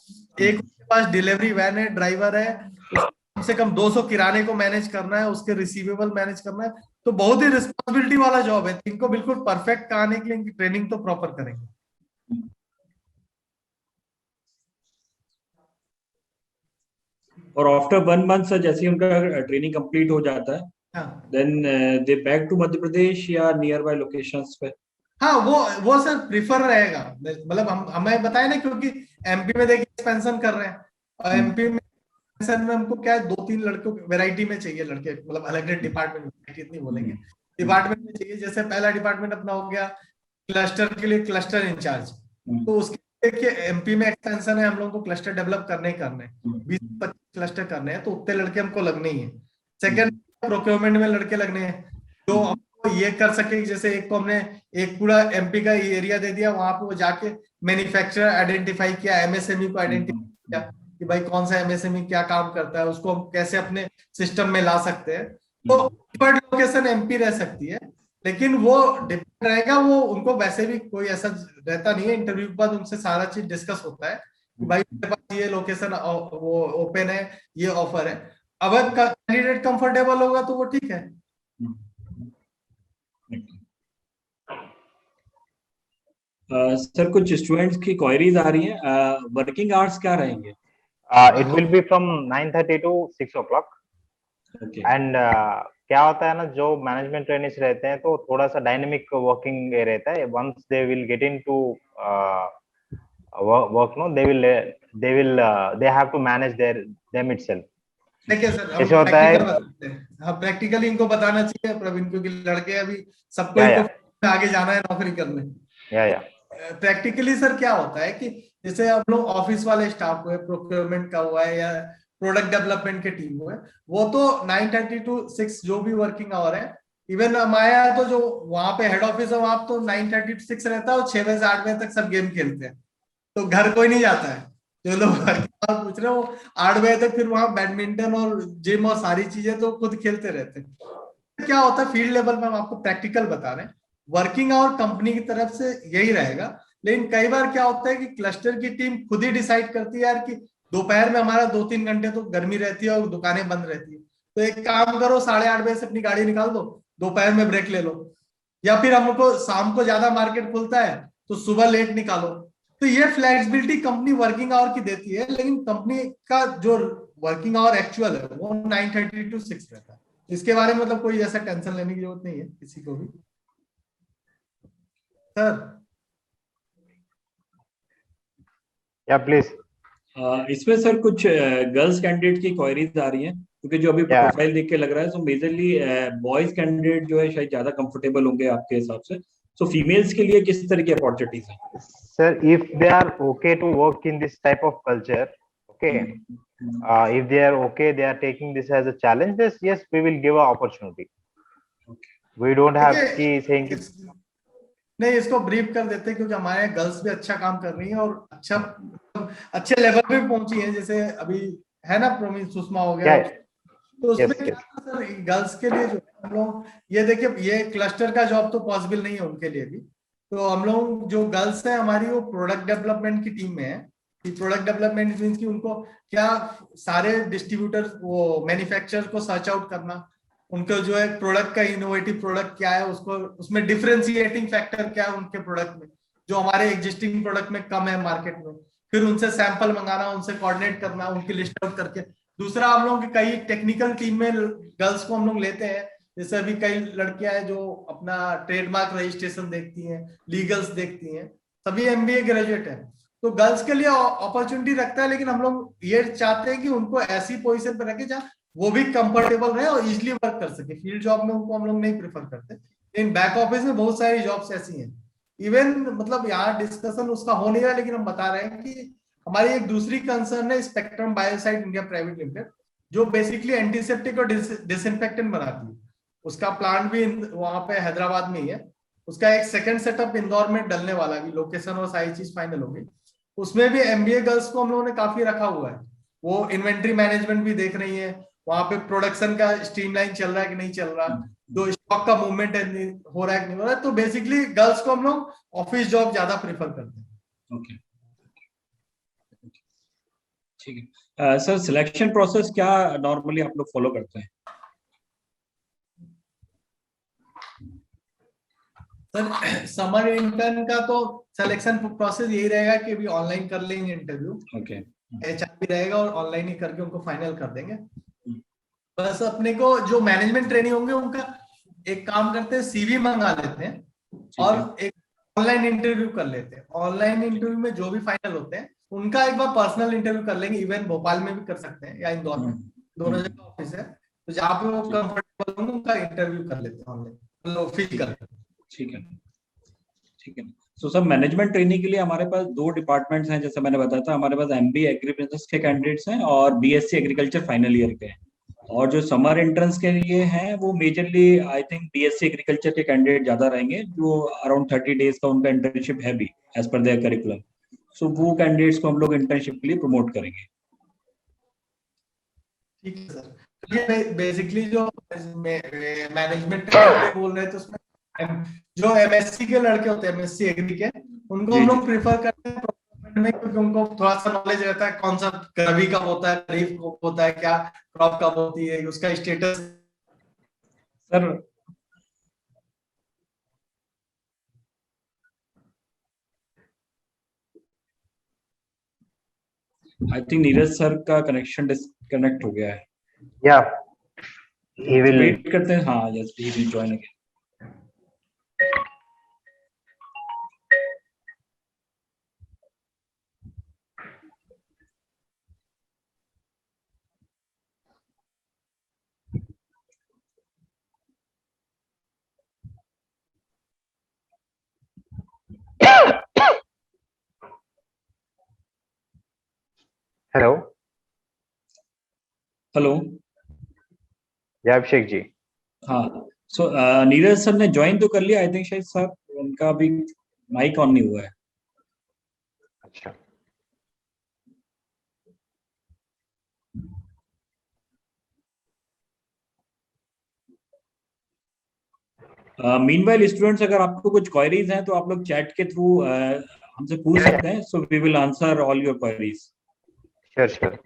एक उसके पास डिलीवरी वैन है, ड्राइवर है, कम से कम 200 किराने को मैनेज करना है, उसके रिसीवेबल मैनेज करना है, तो बहुत ही रिस्पॉन्सिबिलिटी वाला जॉब है। इनको बिल्कुल परफेक्ट आने के लिए इनकी ट्रेनिंग तो प्रॉपर करेंगे। और आफ्टर 1 मंथ सर जैसे ही उनका ट्रेनिंग कंप्लीट हो जाता है, then they back to Madhya Pradesh या नियर बाय लोकेशंस पे? हाँ, वो सर प्रिफर रहेगा, मतलब हम हमें बताए ना, क्योंकि एमपी में देखिए एक्सपेंशन कर रहे हैं, और एमपी में एक्सपेंशन में हमको क्या है 2-3 लड़कों वैरायटी में चाहिए लड़के, मतलब अलग अलग डिपार्टमेंट, इतनी बोलेंगे डिपार्टमेंट में चाहिए। जैसे पहला डिपार्टमेंट अपना हो गया क्लस्टर के लिए क्लस्टर इंचार्ज, तो उसके देखिए एमपी में एक्सपेंशन है, हम लोगों को क्लस्टर डेवलप करने ही करने, 20-25 क्लस्टर करने हैं, तो उतने लड़के हमको लगने ही है। सेकंड, प्रोक्योरमेंट में लड़के लगने हैं जो हमको ये कर सके, जैसे एक को हमने एक पूरा एमपी का एरिया दे दिया, वहां पे वो जाके मैन्युफैक्चरर आइडेंटिफाई किया, एमएसएमई को आइडेंटिफाई किया कि भाई कौन सा एमएसएमई क्या काम करता है, उसको हम कैसे अपने सिस्टम में ला सकते हैं। तो लोकेशन एमपी रह सकती है, लेकिन वो डिपेंड रहेगा, वो उनको वैसे भी कोई ऐसा रहता नहीं है, इंटरव्यू के बाद उनसे सारा चीज डिस्कस होता है कि भाई मेरे पास ये लोकेशन वो ओपन है, ये ऑफर है, अगर कैंडिडेट कंफर्टेबल होगा तो वो ठीक है। सर कुछ स्टूडेंट्स की क्वेरीज आ रही हैं, वर्किंग आवर्स क्या रहेंगे? It will be from 9:30 to 6 o'clock. And क्या होता है ना, जो मैनेजमेंट ट्रेनिंग्स रहते हैं तो थोड़ा सा डायनेमिक वर्किंग रहता है। Once they will get into work no, they have to manage them itself. देखिए सर, ऐसे होता है, हाँ प्रैक्टिकली इनको बताना चाहिए प्रवीण, क्योंकि लड़के अभी सबको इनको आगे जाना है नौकरी करने। या प्रैक्टिकली सर क्या होता है कि जैसे हम लोग ऑफिस वाले स्टाफ हुए, प्रोक्योरमेंट का हुआ है या प्रोडक्ट डेवलपमेंट के टीम हुए, वो तो 9:30 to 6 जो भी वर्किंग आवर है। इवन हमारे यहाँ तो जो वहां पे हेड ऑफिस है वहां तो 9:30 to 6 रहता है, और 6 बजे से 8 बजे तक सब गेम खेलते हैं, तो घर कोई नहीं जाता है। जो लोग पूछ रहे हो 8 बजे तक फिर वहां बैडमिंटन और जिम और सारी चीजें तो खुद खेलते रहते हैं। क्या होता है फील्ड लेवल में, हम आपको प्रैक्टिकल बता रहे हैं, वर्किंग आवर कंपनी की तरफ से यही रहेगा। लेकिन कई बार क्या होता है कि क्लस्टर की टीम खुद ही डिसाइड करती है यार कि दोपहर में हमारा 2-3 घंटे तो गर्मी रहती है और दुकानें बंद रहती है, तो एक काम करो 8:30 बजे से अपनी गाड़ी निकाल दो, दोपहर में ब्रेक ले लो, या फिर हमको शाम को ज्यादा मार्केट खुलता है तो सुबह लेट निकालो। तो ये फ्लेक्सिबिलिटी कंपनी वर्किंग आवर की देती है, लेकिन कंपनी का जो वर्किंग आवर एक्चुअल है वो 9:30 to 6 रहता है। इसके बारे में मतलब कोई ऐसा टेंशन लेने की जरूरत नहीं है किसी को भी। सर या प्लीज। इसमें सर कुछ गर्ल्स कैंडिडेट की क्वेरीज आ रही हैं, क्योंकि जो अभी प्रोफाइल देख के लग रहा है सो मेजरली बॉयज कैंडिडेट जो है शायद ज्यादा कंफर्टेबल होंगे आपके हिसाब से। सो फीमेल्स के लिए किस तरह की अपॉर्चुनिटीज हैं? Sir if they are okay to work in this type of culture, okay, if they are okay, they are taking this as a challenge, yes we will give an opportunity. We don't have ki saying नहीं, इसको ब्रीफ कर देते हैं, क्योंकि हमारे गर्ल्स भी अच्छा काम कर रही हैं और अच्छे लेवल पे पहुंची हैं, जैसे अभी है ना प्रोमिस सुषमा हो गया, तो उसमें सर गर्ल्स के लिए जो हम लोग ये देखिए, ये क्लस्टर का जॉब तो पॉसिबल नहीं है उनके लिए भी, तो हम लोग जो गर्ल्स हैं हमारी वो प्रोडक्ट डेवलपमेंट की टीम में है। प्रोडक्ट डेवलपमेंट मींस कि उनको क्या सारे डिस्ट्रीब्यूटर वो मैन्युफैक्चरर को सर्च आउट करना, उनका जो है प्रोडक्ट का इनोवेटिव प्रोडक्ट क्या है, उसको उसमें डिफरेंशिएटिंग फैक्टर क्या है उनके प्रोडक्ट में जो हमारे एग्जिस्टिंग प्रोडक्ट में कम है मार्केट में। फिर उनसे सैंपल मंगाना, उनसे कोऑर्डिनेट करना, उनकी लिस्ट आउट करके। दूसरा, हम लोग कई टेक्निकल टीम में गर्ल्स को हम लोग लेते हैं, जैसे अभी कई लड़कियां हैं जो अपना ट्रेडमार्क रजिस्ट्रेशन देखती हैं, लीगल्स देखती हैं, सभी एमबीए ग्रेजुएट है। तो गर्ल्स के लिए अपॉर्चुनिटी रखता है, लेकिन हम लोग ये चाहते हैं कि उनको ऐसी पोजीशन पर रखे जहाँ वो भी कंफर्टेबल रहे और इजिली वर्क कर सके। फील्ड जॉब में उनको हम लोग नहीं प्रेफर करते, लेकिन बैक ऑफिस में बहुत सारी जॉब्स ऐसी हैं। इवन मतलब यहाँ डिस्कशन उसका हो नहीं रहा, लेकिन हम बता रहे हैं कि हमारी एक दूसरी कंसर्न है spectrum biocide India private limited, जो बेसिकली एंटीसेप्टिक और डिसइंफेक्टेंट बनाती है। उसका प्लांट भी वहां पे हैदराबाद में ही है। उसका एक सेकंड सेटअप इंदौर में डलने वाला है, लोकेशन और सारी चीज फाइनल होगी। उसमें भी एमबीए गर्ल्स को हम लोगों ने काफी रखा हुआ है। वो इन्वेंट्री मैनेजमेंट भी देख रही है, वहां पे प्रोडक्शन का स्ट्रीमलाइन चल रहा है कि नहीं चल रहा, जो स्टॉक का मूवमेंट हो रहा है कि नहीं हो रहा है। तो बेसिकली गर्ल्स को हम लोग ऑफिस जॉब ज्यादा प्रेफर करते हैं। ओके, ठीक है। सर, सिलेक्शन प्रोसेस क्या नॉर्मली आप लोग फॉलो करते हैं? सर, समर इंटर्न का तो सिलेक्शन प्रोसेस यही रहेगा कि अभी ऑनलाइन कर लेंगे इंटरव्यू। ओके। एचआर भी रहेगा और ऑनलाइन ही करके उनको फाइनल कर देंगे। बस अपने को जो मैनेजमेंट ट्रेनिंग होंगे उनका एक काम करते हैं, सीवी मंगा लेते हैं और एक ऑनलाइन इंटरव्यू कर लेते हैं। ऑनलाइन इंटरव्यू में जो भी फाइनल होते हैं उनका एक बार पर्सनल इंटरव्यू कर लेंगे। इवन भोपाल में भी कर सकते हैं या इंदौर में, दोनों जगह ऑफिस है। तो जहाँ पे वो कंफर्टेबल होंगे उनका इंटरव्यू कर लेते हैं ऑनलाइन, मतलब फिजिकल। ठीक है, ठीक है। तो सब मैनेजमेंट ट्रेनिंग के लिए हमारे पास दो डिपार्टमेंट्स हैं, जैसे मैंने बताया था। हमारे पास एमबीए एग्री बिजनेस के कैंडिडेट्स हैं और बीएससी एग्रीकल्चर फाइनल ईयर के हैं। और जो समर एंट्रेंस के लिए हैं वो majorly I think BSc agriculture के कैंडिडेट ज्यादा रहेंगे, जो अराउंड 30 डेज का उनका इंटर्नशिप है भी एज पर देयर करिकुलम। सो वो कैंडिडेट्स को हम लोग इंटर्नशिप के लिए प्रमोट करेंगे। ठीक है सर। तो ये बेसिकली जो मैनेजमेंट ट्रेनिंग बोल रहे थे उसमें जो एमएससी के लड़के होते हैं, एमएससी एग्री के, उनको हम लोग प्रेफर करते हैं procurement में, क्योंकि उनको थोड़ा सा नॉलेज रहता है कौन सा रबी कब होता है, खरीफ कब होता है, क्या क्रॉप कब होती है, उसका status. Sir, I think Neeraj sir का कनेक्शन डिस्कनेक्ट हो गया है। या he will वेट करते हैं। हाँ, yes, he will join again. Hello. Hello. या अभिषेक जी। हाँ, सो नीरज सर ने ज्वाइन तो कर लिया आई थिंक, शायद सर उनका अभी माइक ऑन नहीं हुआ है। अच्छा, मीनवाइल स्टूडेंट्स, अगर आपको कुछ क्वेरीज हैं तो आप लोग चैट के थ्रू हमसे पूछ सकते हैं। So we will answer all your queries. Sure sure.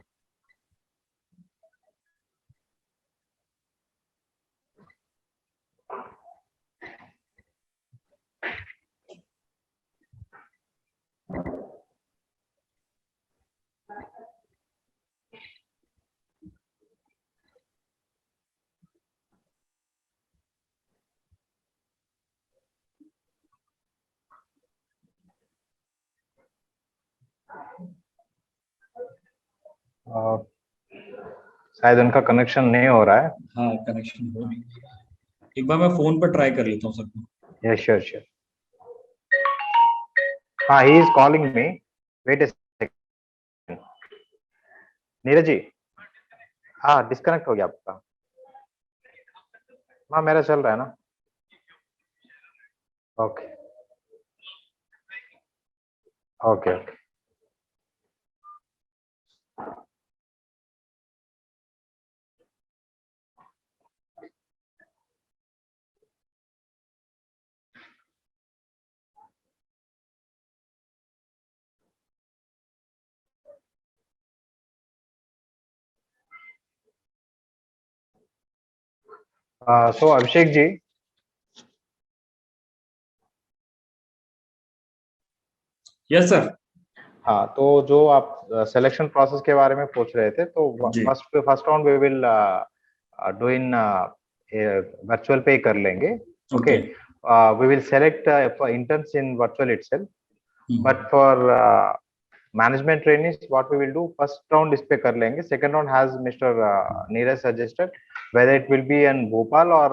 शायद उनका कनेक्शन नहीं हो रहा है। हाँ, कनेक्शन हो नहीं। एक बार मैं फोन पर ट्राई कर लेता हूँ सबको। या श्योर श्योर। हाँ, he is calling me. Wait a second. Neeraj ji, हाँ डिस्कनेक्ट हो गया आपका। हाँ, मेरा चल रहा है ना। Okay okay okay. So Abhishek ji, yes sir. हाँ, तो जो आप सिलेक्शन प्रोसेस के बारे में पूछ रहे थे, तो जी first round we will do in virtual पे कर लेंगे. Okay, okay. We will select for interns in virtual itself, but for management trainees what we will do, first round इस पे कर लेंगे. Second round has Mr. Neeraj suggested, whether it will be in Bhopal or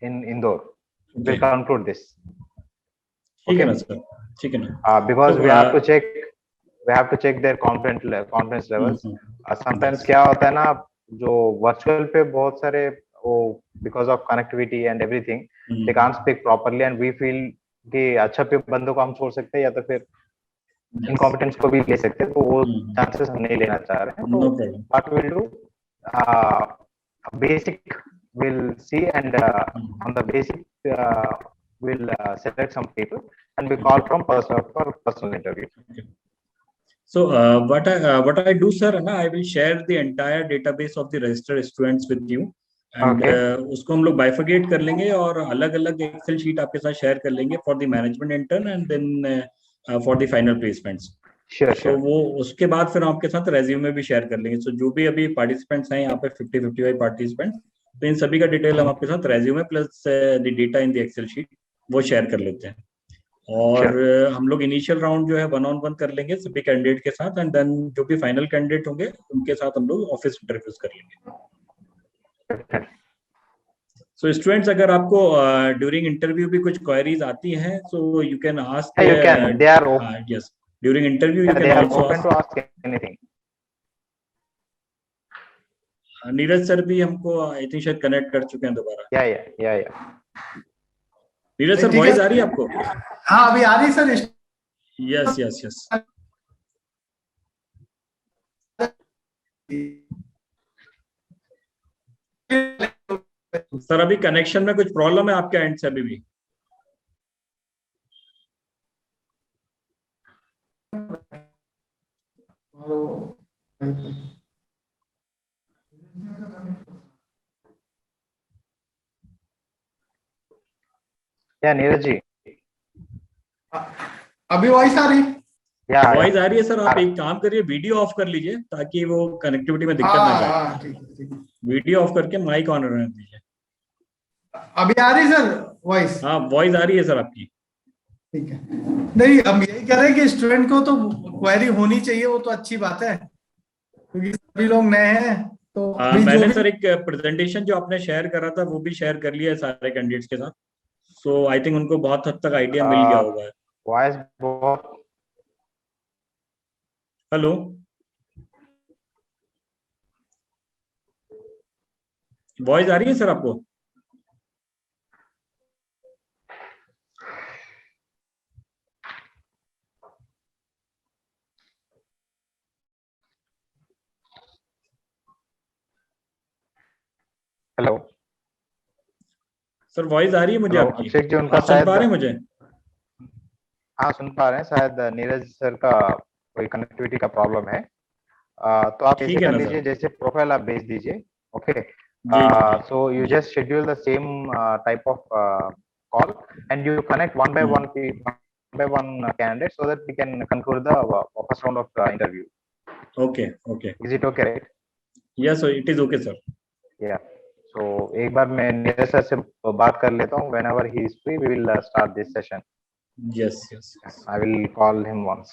in Indore. We'll conclude this. ठीक है Okay. ना सर, ठीक है ना। Because So, we have to check their confidence levels. Sometimes क्या होता है ना, जो virtual पे बहुत सारे वो because of connectivity and everything they can't speak properly and we feel कि अच्छा पे बंदों को हम छोड़ सकते हैं या तो फिर इनकॉम्पिटेंस को भी ले सकते हैं, तो वो चांसेस हम नहीं लेना चाह रहे हैं. नो तो problem. What will do, basic we'll see and on the basic we'll select some people and we call from personal interview. So what I do sir, ना I will share the entire database of the registered students with you and Okay. उसको हम लोग bifurcate कर लेंगे और अलग अलग एक्सेल शीट आपके साथ शेयर कर लेंगे for the management intern and then for the final placements. Sure, So sure. वो उसके बाद फिर हम आपके साथ रेज्यूमे भी शेयर कर लेंगे. So जो भी अभी पार्टिसिपेंट्स हैं यहाँ पे 55 पार्टिसिपेंट, तो इन सभी का डिटेल हम आपके साथ resume plus the data in the excel sheet वो शेयर कर लेते हैं. और हम लोग इनिशियल राउंड जो है 1-on-1 कर लेंगे सभी कैंडिडेट के साथ एंड देन जो भी फाइनल कैंडिडेट होंगे उनके साथ हम लोग ऑफिस इंटरव्यूज कर लेंगे. सो स्टूडेंट्स, अगर आपको ड्यूरिंग इंटरव्यू भी कुछ क्वेरीज आती हैं so you can ask. You can. They are open. Yes, during interview you They can are also open to ask. ask anything. Neeraj sir भी हमको आई थिंक शायद कनेक्ट कर चुके हैं दोबारा. Yeah. नीरज सर वॉइस आ रही है आपको? हाँ अभी आ रही सर. यस. सर अभी कनेक्शन में कुछ प्रॉब्लम है आपके एंड से अभी भी? या नीरज जी, अभी वॉइस आ रही? वॉइस आ रही है सर. आप एक काम करिए, वीडियो ऑफ कर लीजिए ताकि वो कनेक्टिविटी में दिक्कत ना जाए. ठीक है. वीडियो ऑफ करके माइक ऑन रहने दीजिए. अभी आ रही सर वॉइस? हाँ वॉइस आ रही है सर आपकी. ठीक है. नहीं, हम यही कह रहे हैं कि स्टूडेंट को तो क्वेरी होनी चाहिए, वो तो अच्छी बात है क्योंकि सभी लोग नए हैं. तो मैंने सर एक प्रेजेंटेशन जो आपने शेयर करा था वो भी शेयर कर लिया है सारे कैंडिडेट्स के साथ. सो आई थिंक उनको बहुत हद तक आइडिया मिल गया होगा. वॉइस बहुत. हेलो, वॉइस आ रही है सर आपको? हेलो सर वॉइस आ रही है मुझे आपकी? अभिषेक जी, उनका आप सुन पा रहे हैं मुझे? हाँ सुन पा रहे हैं. शायद नीरज सर का कोई कनेक्टिविटी का प्रॉब्लम है. तो आप ऐसे कर लीजिए, जैसे प्रोफाइल आप भेज दीजिए. Okay, so you just schedule the same type of call and you connect one by one candidate so that we can conclude the first round of interview. Okay. Is it okay, right? Yes, so it is okay sir. Yeah. So एक बार मैं नीरज सर से बात कर लेता हूँ. Whenever he is free, we will start this session. Yes. I will call him once.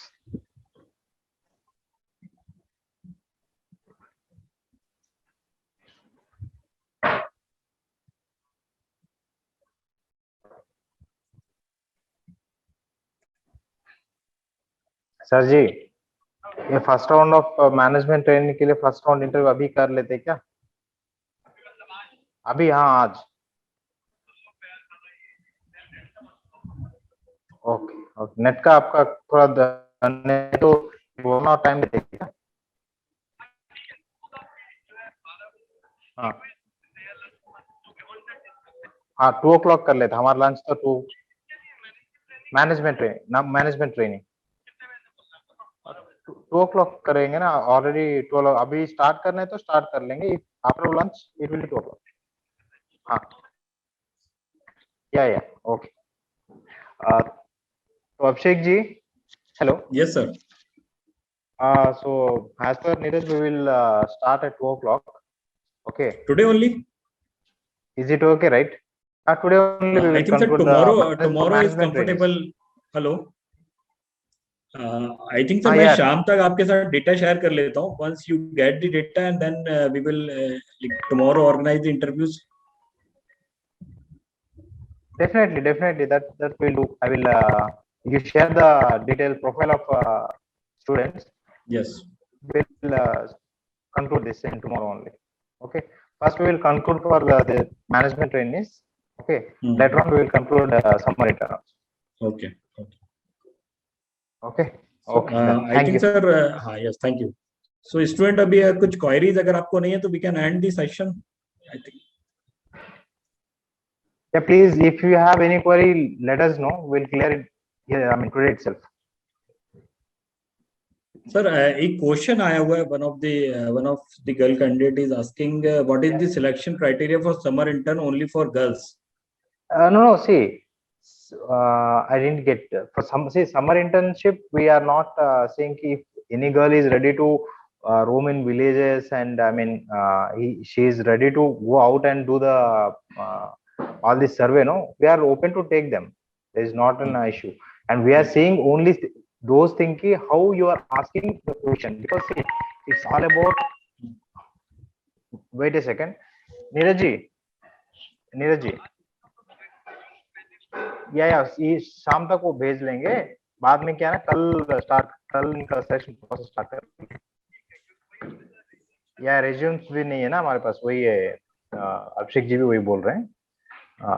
Sir जी, ये first round of management training के लिए फर्स्ट राउंड इंटरव्यू अभी कर लेते क्या? अभी? हाँ आज. ओके. नेट का आपका थोड़ा नेट तो वो टाइम देते क्या? हाँ 2 o'clock कर लेते. हमारा लंच तो 2. मैनेजमेंट ट्रेनिंग 2 o'clock करेंगे ना. ऑलरेडी 12. अभी स्टार्ट करना है तो स्टार्ट कर लेंगे. After lunch it will be 2 o'clock. हाँ, yeah, okay. So Abhishek ji, hello. Yes, sir. So as per Neeraj, we will start at 2 o'clock. Okay. Today only? Is it okay, right? Today only we I will think sir, conclude tomorrow is management comfortable. trainings. Hello. I think sir हाँ, मैं यार, शाम तक आपके साथ डेटा शेयर कर लेता हूँ. Once you get the data and then we will like tomorrow organize the interviews. definitely that we'll do. I will you share the detailed profile of students. Yes. We'll conclude this in tomorrow only. Okay. First we will conclude for the management trainees. Okay. Later on we will conclude summer intern. Okay. Okay. So, Okay. Then. I Thank think you. sir, हाँ, yes, thank you. So student अभी कुछ queries अगर आपको नहीं है तो we can end the session. I think. Yeah, please, if you have any query, let us know. We'll clear it here. I mean today itself. Sir, एक question आया हुआ है. One of the girl candidate is asking what is the selection criteria for summer intern only for girls? No. See, I didn't get for summer internship. We are not saying if any girl is ready to roam in villages, and I mean she is ready to go out and do the all this survey. No, we are open to take them. There is not an issue, and we are saying only those thinking how you are asking the question, because see, it's all about. Wait a second, Neeraj ji. या ये शाम तक वो भेज लेंगे. बाद में क्या है ना, कल इनका सिलेक्शन प्रोसेस स्टार्ट करेंगे. या रिज्यूम्स भी नहीं है ना हमारे पास, वही है. अभिषेक जी भी वही बोल रहे हैं.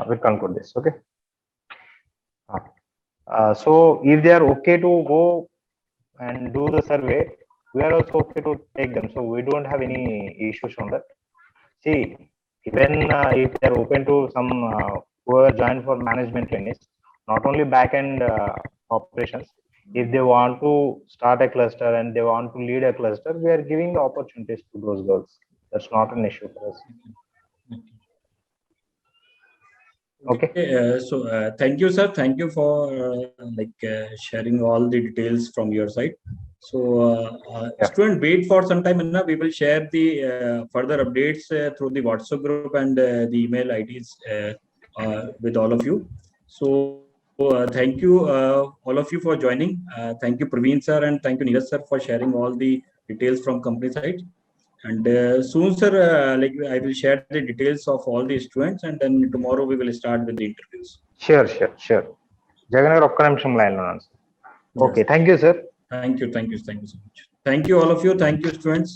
Will conclude this. Okay. So if they are okay to go and do the survey, we are also okay to take them. So we don't have any issues on that. See, even if they are open to some who are joined for management trainings, not only back-end operations, if they want to start a cluster and they want to lead a cluster, we are giving the opportunities to those girls. That's not an issue for us. Okay. So thank you, sir. Thank you for sharing all the details from your side. So Yeah. student, wait for some time, and we will share the further updates through the WhatsApp group and the email IDs with all of you. So thank you all of you for joining. Thank you Praveen sir and thank you Neeraj sir for sharing all the details from company side. And soon, sir, I will share the details of all the students, and then tomorrow we will start with the interviews. Sure. Jaganagar ఒక్క నిమిషం లైన్ లో ఉన్నాను. Okay. Thank you, sir. Thank you so much. Thank you all of you. Thank you, students.